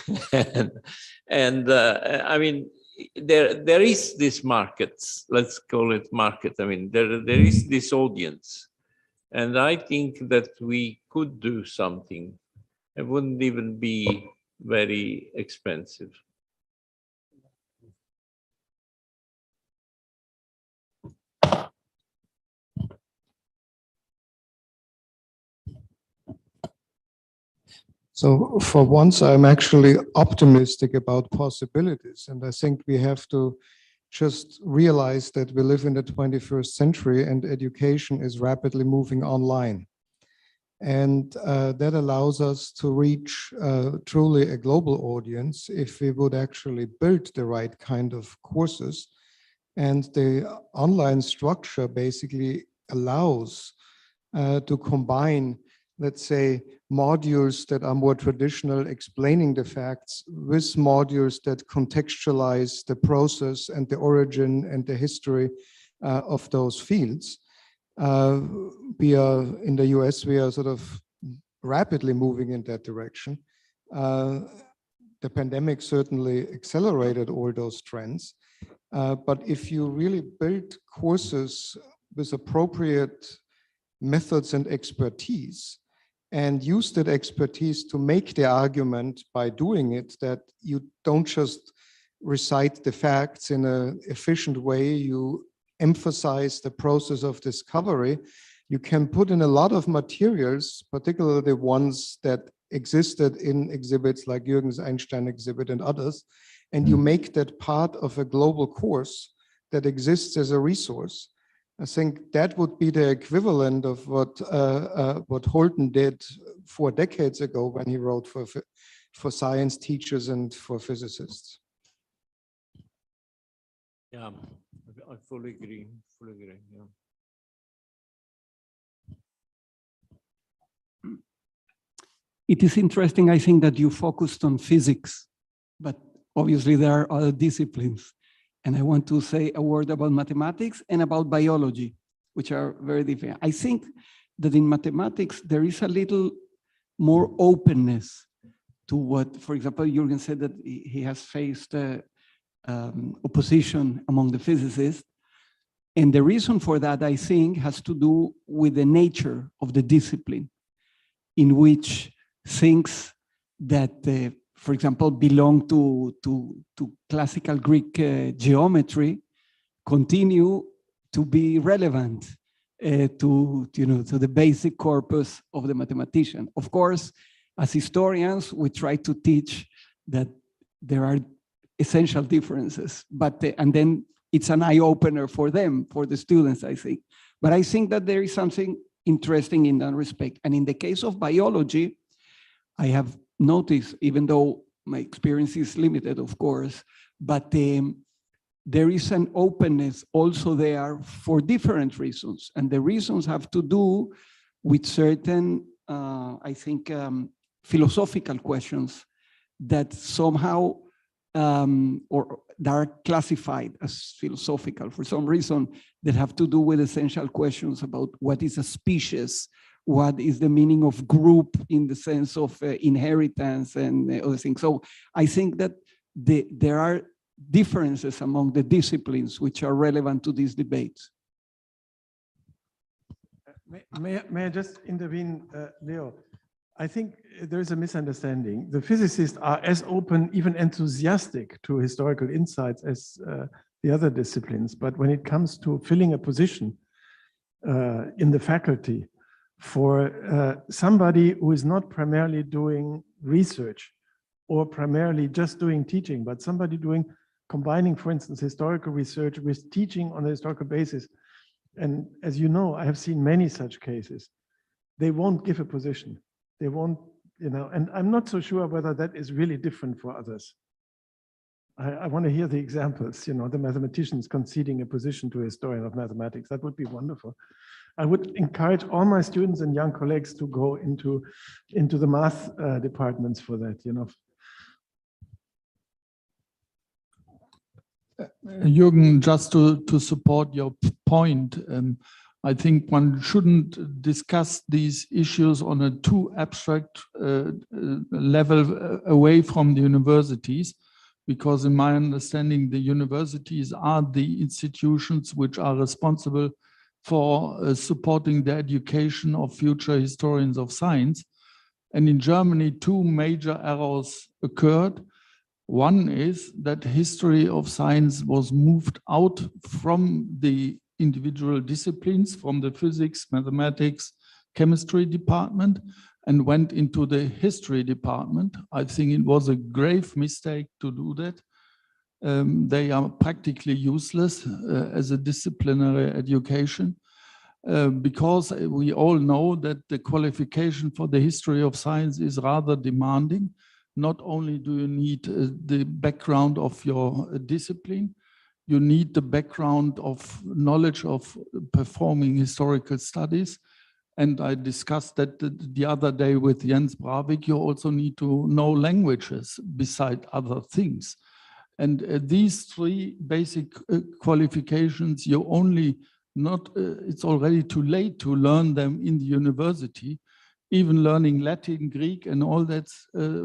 and I mean, there is this market, let's call it market. I mean, there is this audience. And I think that we could do something. It wouldn't even be very expensive. So for once, I'm actually optimistic about possibilities. And I think we have to just realize that we live in the 21st century and education is rapidly moving online. And that allows us to reach truly a global audience if we would actually build the right kind of courses. And the online structure basically allows to combine, let's say, modules that are more traditional, explaining the facts, with modules that contextualize the process and the origin and the history of those fields. We are in the US, we are sort of rapidly moving in that direction. The pandemic certainly accelerated all those trends. But if you really build courses with appropriate methods and expertise, and use that expertise to make the argument by doing it, that you don't just recite the facts in an efficient way, you emphasize the process of discovery, you can put in a lot of materials, particularly the ones that existed in exhibits like Jürgen's Einstein exhibit and others, and you make that part of a global course that exists as a resource. I think that would be the equivalent of what Holton did 4 decades ago when he wrote for science teachers and for physicists. Yeah, I fully agree. Yeah. It is interesting, I think, that you focused on physics, but obviously there are other disciplines. And I want to say a word about mathematics and about biology, which are very different. I think that in mathematics, there is a little more openness to what, for example, Jürgen said that he has faced opposition among the physicists. And the reason for that, I think, has to do with the nature of the discipline, in which things that, for example, belong to classical Greek geometry continue to be relevant to the basic corpus of the mathematician. Of course, as historians, we try to teach that there are essential differences, but and then it's an eye-opener for them, for the students, I think. But I think that there is something interesting in that respect. And in the case of biology, I have noticed, even though my experience is limited, of course, but there is an openness also there for different reasons. And the reasons have to do with certain, I think, philosophical questions that somehow, or that are classified as philosophical for some reason, that have to do with essential questions about what is a species, what is the meaning of group in the sense of inheritance and other things. So I think that there are differences among the disciplines which are relevant to these debates. May I just intervene, Leo? I think there is a misunderstanding. The physicists are as open, even enthusiastic to historical insights as the other disciplines. But when it comes to filling a position in the faculty for somebody who is not primarily doing research or primarily just doing teaching, but somebody combining, for instance, historical research with teaching on a historical basis. And as you know, I have seen many such cases. They won't give a position. They won't, and I'm not so sure whether that is really different for others. I want to hear the examples, the mathematicians conceding a position to a historian of mathematics. That would be wonderful. I would encourage all my students and young colleagues to go into the math departments for that, Jürgen, just to support your point, I think one shouldn't discuss these issues on a too abstract level away from the universities, because in my understanding, the universities are the institutions which are responsible for supporting the education of future historians of science. And in Germany, 2 major errors occurred. One is that history of science was moved out from the individual disciplines, from the physics, mathematics, chemistry department, and went into the history department. I think it was a grave mistake to do that. They are practically useless as a disciplinary education. because we all know that the qualification for the history of science is rather demanding. Not only do you need the background of your discipline, you need the background of knowledge of performing historical studies. And I discussed that the other day with Jens Bravik. You also need to know languages beside other things. And these three basic qualifications, you only not, it's already too late to learn them in the university. Even learning Latin, Greek, and all that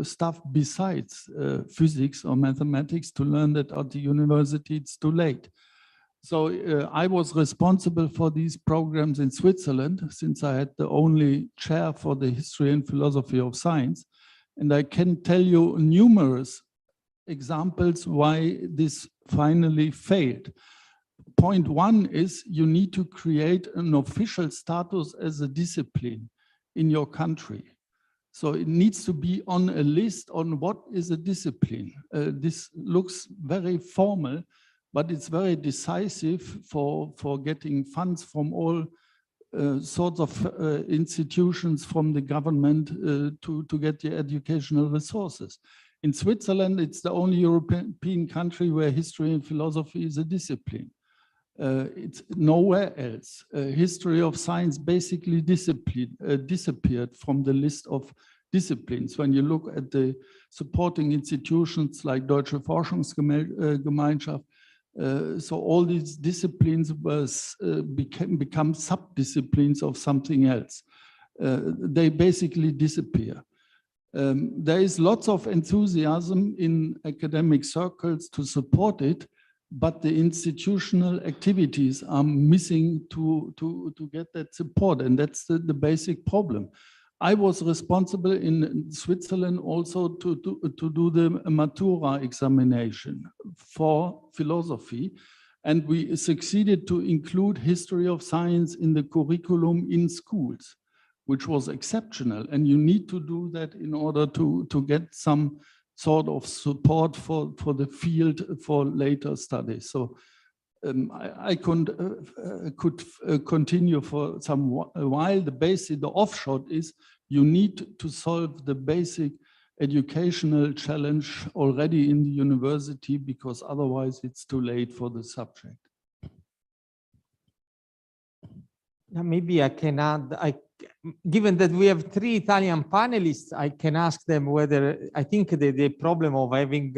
stuff besides physics or mathematics, to learn that at the university, it's too late. So I was responsible for these programs in Switzerland, since I had the only chair for the history and philosophy of science. And I can tell you numerous examples why this finally failed. Point one is you need to create an official status as a discipline in your country. So it needs to be on a list on what is a discipline. This looks very formal, but it's very decisive for getting funds from all sorts of institutions from the government to get the educational resources. In Switzerland, it's the only European country where history and philosophy is a discipline. It's nowhere else. History of science basically disappeared from the list of disciplines. When you look at the supporting institutions like Deutsche Forschungsgemeinschaft, so all these disciplines become sub-disciplines of something else. They basically disappear. There is lots of enthusiasm in academic circles to support it, but the institutional activities are missing to get that support, and that's the basic problem. I was responsible in Switzerland also to do the Matura examination for philosophy, and we succeeded to include history of science in the curriculum in schools, which was exceptional. And you need to do that in order to get some sort of support for the field for later studies. So I could continue for some while. The offshot is you need to solve the basic educational challenge already in the university, because otherwise it's too late for the subject. Maybe I can add, given that we have 3 Italian panelists, I can ask them whether, I think the problem of having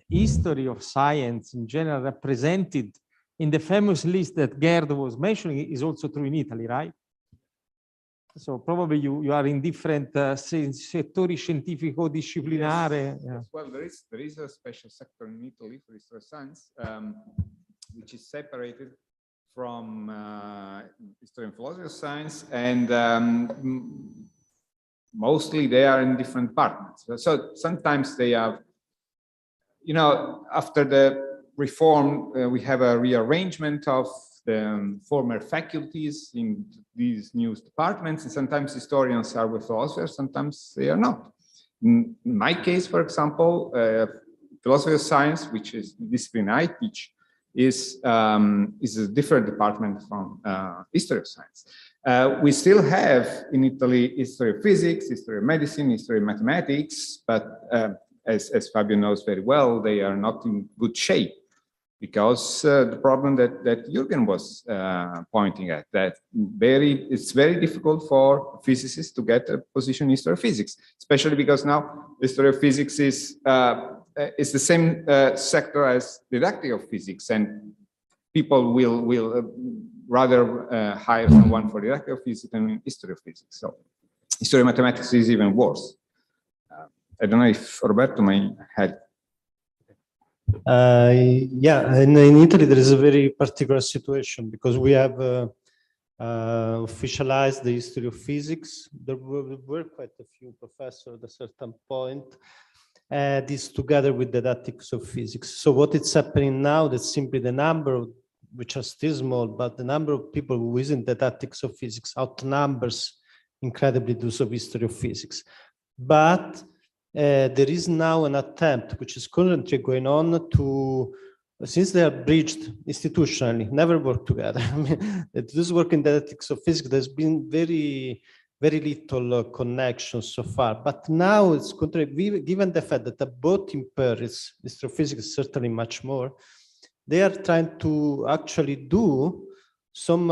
history of science in general represented in the famous list that Gerd was mentioning is also true in Italy, right? So probably you are in different settori scientifico-disciplinare. Yes. Yes. Well, there is a special sector in Italy for history of science, which is separated from history and philosophy of science, and mostly they are in different departments. So sometimes they have, you know, after the reform, we have a rearrangement of the former faculties in these new departments, and sometimes historians are with philosophers, sometimes they are not. In my case, for example, philosophy of science, which is the discipline I teach, is a different department from history of science. We still have in Italy history of physics, history of medicine, history of mathematics, but as Fabio knows very well, they are not in good shape, because the problem that Jürgen was pointing at, that it's very difficult for physicists to get a position in history of physics, especially because now history of physics is the same sector as didactic of physics, and people will rather hire someone for didactic of physics than history of physics. So history of mathematics is even worse. I don't know if Roberto may have. Yeah, and in Italy there is a very particular situation, because we have officialized the history of physics. There were quite a few professors at a certain point, this together with didactics of physics. So what is happening now, that simply the number of, which are still small, but the number of people who is in didactics of physics outnumbers incredibly those of history of physics. But there is now an attempt, which is currently going on, to since they are bridged institutionally, never work together. I mean, this work in the ethics of physics, there's been very little connection so far. But now it's given the fact that both in Paris, astrophysics is certainly much more, they are trying to actually do some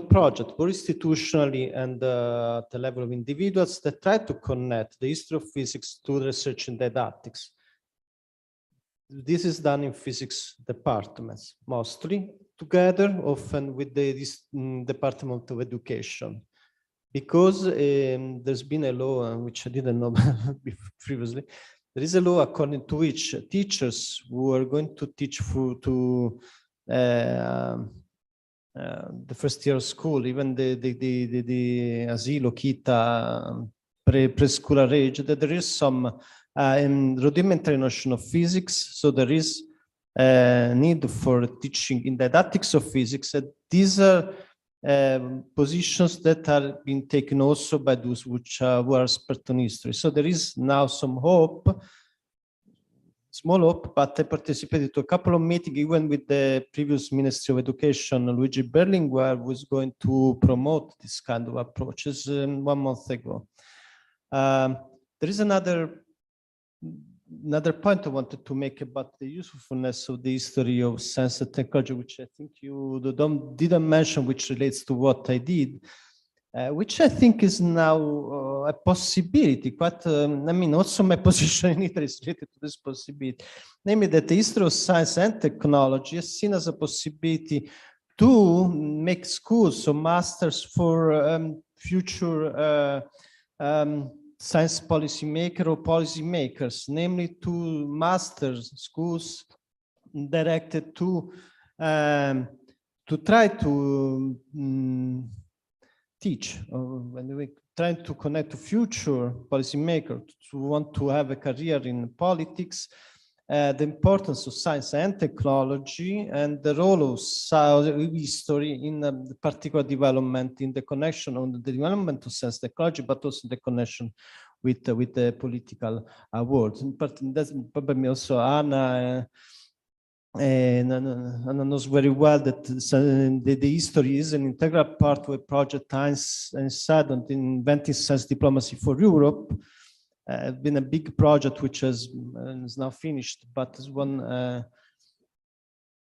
project, both institutionally and at the level of individuals, that try to connect the history of physics to research in didactics. This is done in physics departments, mostly together, often with the Department of Education. Because there's been a law, which I didn't know previously, there is a law according to which teachers who are going to teach to the first year of school, even the asilo, kita, preschooler age, that there is some rudimentary notion of physics. So there is need for teaching in didactics of physics. And these are positions that are being taken also by those which who are expert on history. So there is now some hope, small hope, but I participated to a couple of meetings, even with the previous Ministry of Education, Luigi Berlinguer, was going to promote this kind of approaches 1 month ago. There is another point I wanted to make about the usefulness of the history of science and technology, which I think you didn't mention, which relates to what I did, which I think is now a possibility. But I mean, also my position in Italy is related to this possibility, namely that the history of science and technology is seen as a possibility to make schools or masters for future science policy maker or policy makers, namely to masters schools directed to try to teach, when we trying to connect to future policymakers who want to have a career in politics, the importance of science and technology and the role of history in the particular development, in the connection on the development of science technology, but also the connection with the political world. But that's probably also Anna. Anna knows very well that the history is an integral part of a project Einstein on inventing science diplomacy for Europe. Been a big project which is now finished, but is one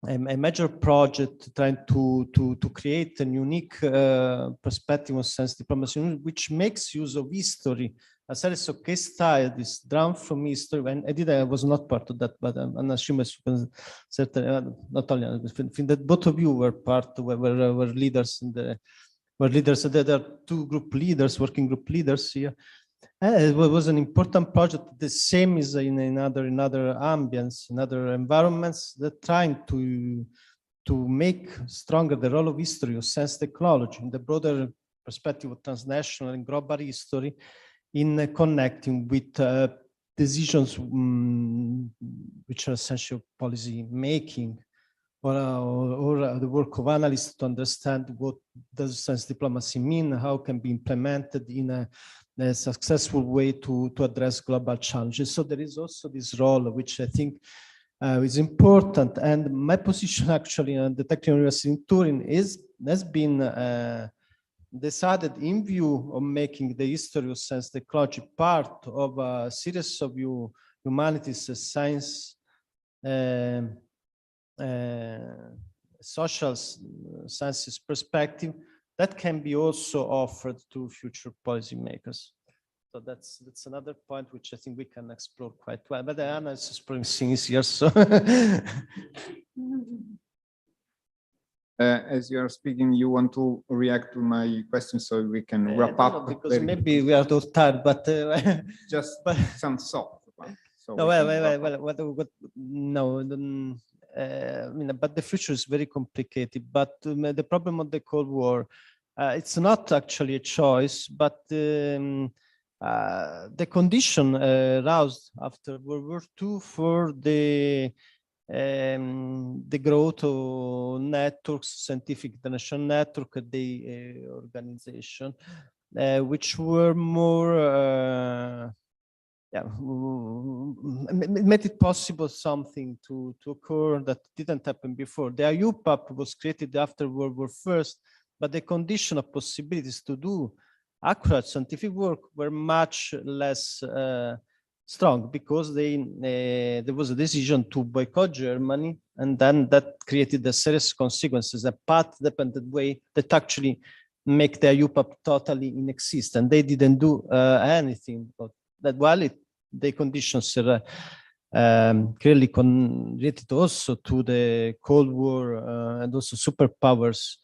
a major project trying to create a unique perspective on science diplomacy, which makes use of history. A series of case studies drawn from history, and I was not part of that, but I'm assuming certainly not only that both of you were part, were leaders in the leaders. There are two group leaders, working group leaders here. It was an important project. The same is in other ambience, in other environments. They're trying to make stronger the role of history of science technology in the broader perspective of transnational and global history, in connecting with decisions which are essential policy making, or the work of analysts to understand what does science diplomacy mean, how it can be implemented in a successful way to address global challenges. So there is also this role, which I think is important. And my position actually on the Technical University in Turin has been decided in view of making the history of science technology part of a series of humanities, science, social sciences perspective that can be also offered to future policymakers. So that's another point which I think we can explore quite well. But Anna is exploring things here, so. As you are speaking, you want to react to my question so we can wrap up? Because maybe we are too tired, but just some thought. So no, no, I mean, but the future is very complicated. But the problem of the Cold War, it's not actually a choice, but the condition aroused after World War II for the growth of networks, scientific international network, the organization, which were more made it possible something to occur that didn't happen before. The IUPAP was created after World War I, but the condition of possibilities to do accurate scientific work were much less strong, because there was a decision to boycott Germany, and then that created a serious consequences, a path-dependent way that actually make the IUPAP totally inexistent. They didn't do anything, but that while the conditions are clearly related also to the Cold War and also superpowers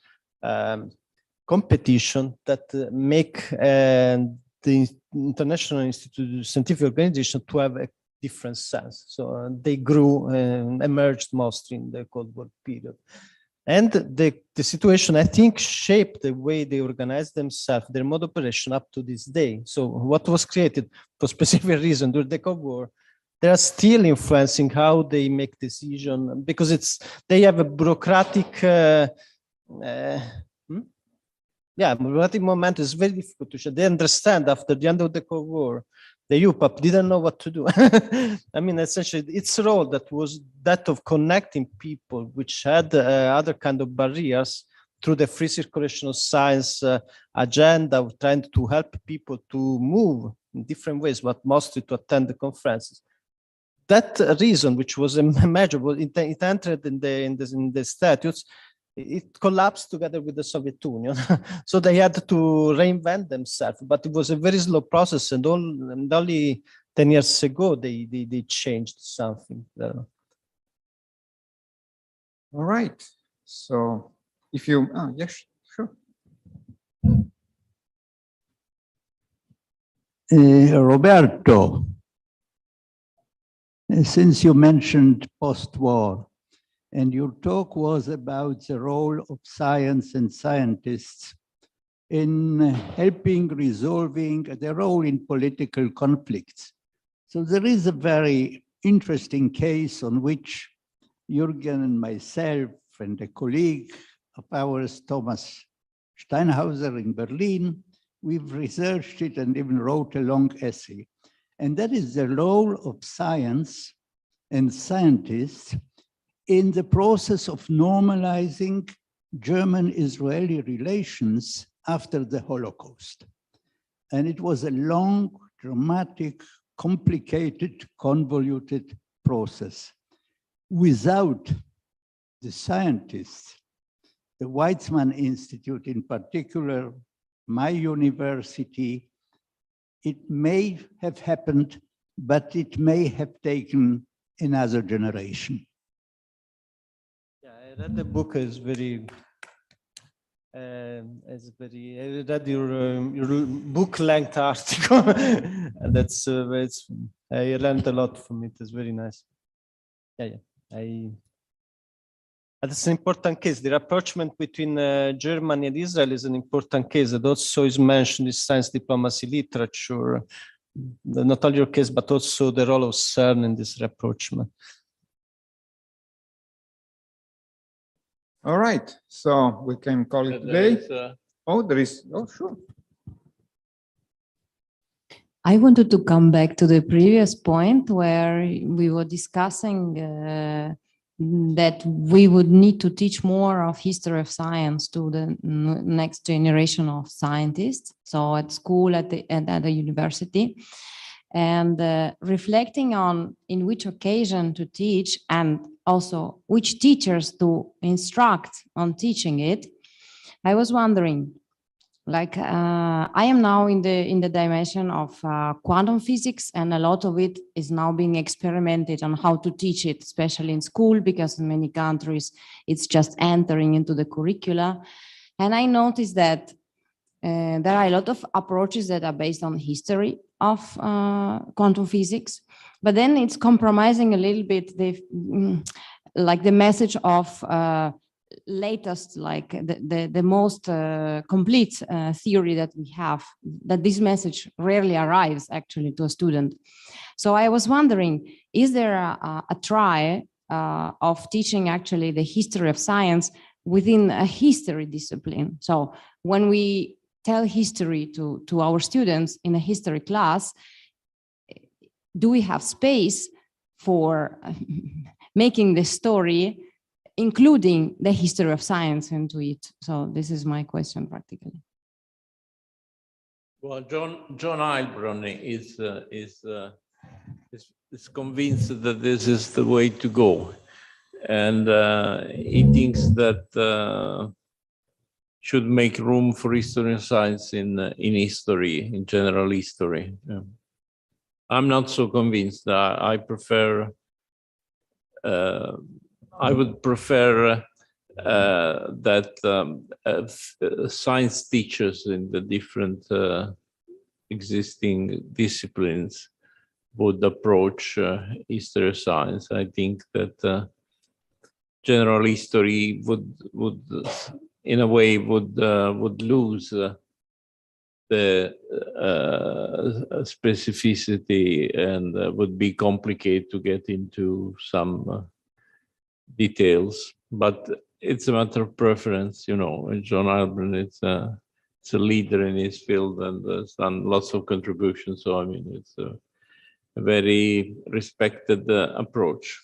competition that make the International Institute Scientific Organization to have a different sense. So they grew and emerged mostly in the Cold War period. And the situation, I think, shaped the way they organize themselves, their mode of operation up to this day. So what was created for specific reason during the Cold War, they are still influencing how they make decisions, because they have a bureaucratic bureaucratic moment is very difficult to show. They understand after the end of the Cold War, the UPAP didn't know what to do. I mean, essentially, its role that was that of connecting people which had other kind of barriers through the free circulation of science agenda, of trying to help people to move in different ways, but mostly to attend the conferences. That reason, which was immeasurable, it entered in the statutes. It collapsed together with the Soviet Union. So they had to reinvent themselves, but it was a very slow process, and only 10 years ago they changed something. All right. So if you, yes, sure. Roberto, since you mentioned post-war, and your talk was about the role of science and scientists in helping resolving their role in political conflicts. So there is a very interesting case on which Jürgen and myself and a colleague of ours, Thomas Steinhauser in Berlin, we've researched it and even wrote a long essay. And that is the role of science and scientists in the process of normalizing German-Israeli relations after the Holocaust. And it was a long, dramatic, complicated, convoluted process. Without the scientists, the Weizmann Institute in particular, my university, it may have happened, but it may have taken another generation. I read the book. Is very. I read your book-length article. That's I learned a lot from it. It's very nice. That's an important case. The rapprochement between Germany and Israel is an important case. That also is mentioned in science diplomacy literature. Not only your case, but also the role of Cern in this rapprochement. All right, so we can call it today. Sure. I wanted to come back to the previous point where we were discussing that we would need to teach more of history of science to the next generation of scientists. So at school, at the university, and reflecting on in which occasion to teach and also which teachers to instruct on teaching it. I was wondering, like I am now in the dimension of quantum physics, and a lot of it is now being experimented on how to teach it, especially in school, because in many countries it's just entering into the curricula. And I noticed that there are a lot of approaches that are based on history of quantum physics, but then it's compromising a little bit like the message of latest, like the most complete theory that we have, that this message rarely arrives actually to a student. So I was wondering, is there a try of teaching actually the history of science within a history discipline? So when we tell history to our students in a history class, do we have space for making the story, including the history of science into it? So this is my question practically. Well, John Heilbronn is convinced that this is the way to go. And he thinks that should make room for history and science in history, in general history. Yeah. I'm not so convinced. I prefer, I would prefer that science teachers in the different existing disciplines would approach history of science. I think that general history would in a way would lose the specificity and would be complicated to get into some details. But it's a matter of preference, you know. John Heilbronn, it's a leader in his field and has done lots of contributions. So I mean, it's a very respected approach.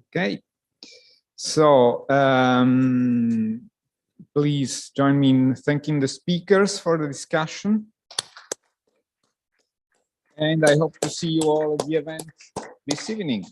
Okay, so please join me in thanking the speakers for the discussion. And I hope to see you all at the event this evening.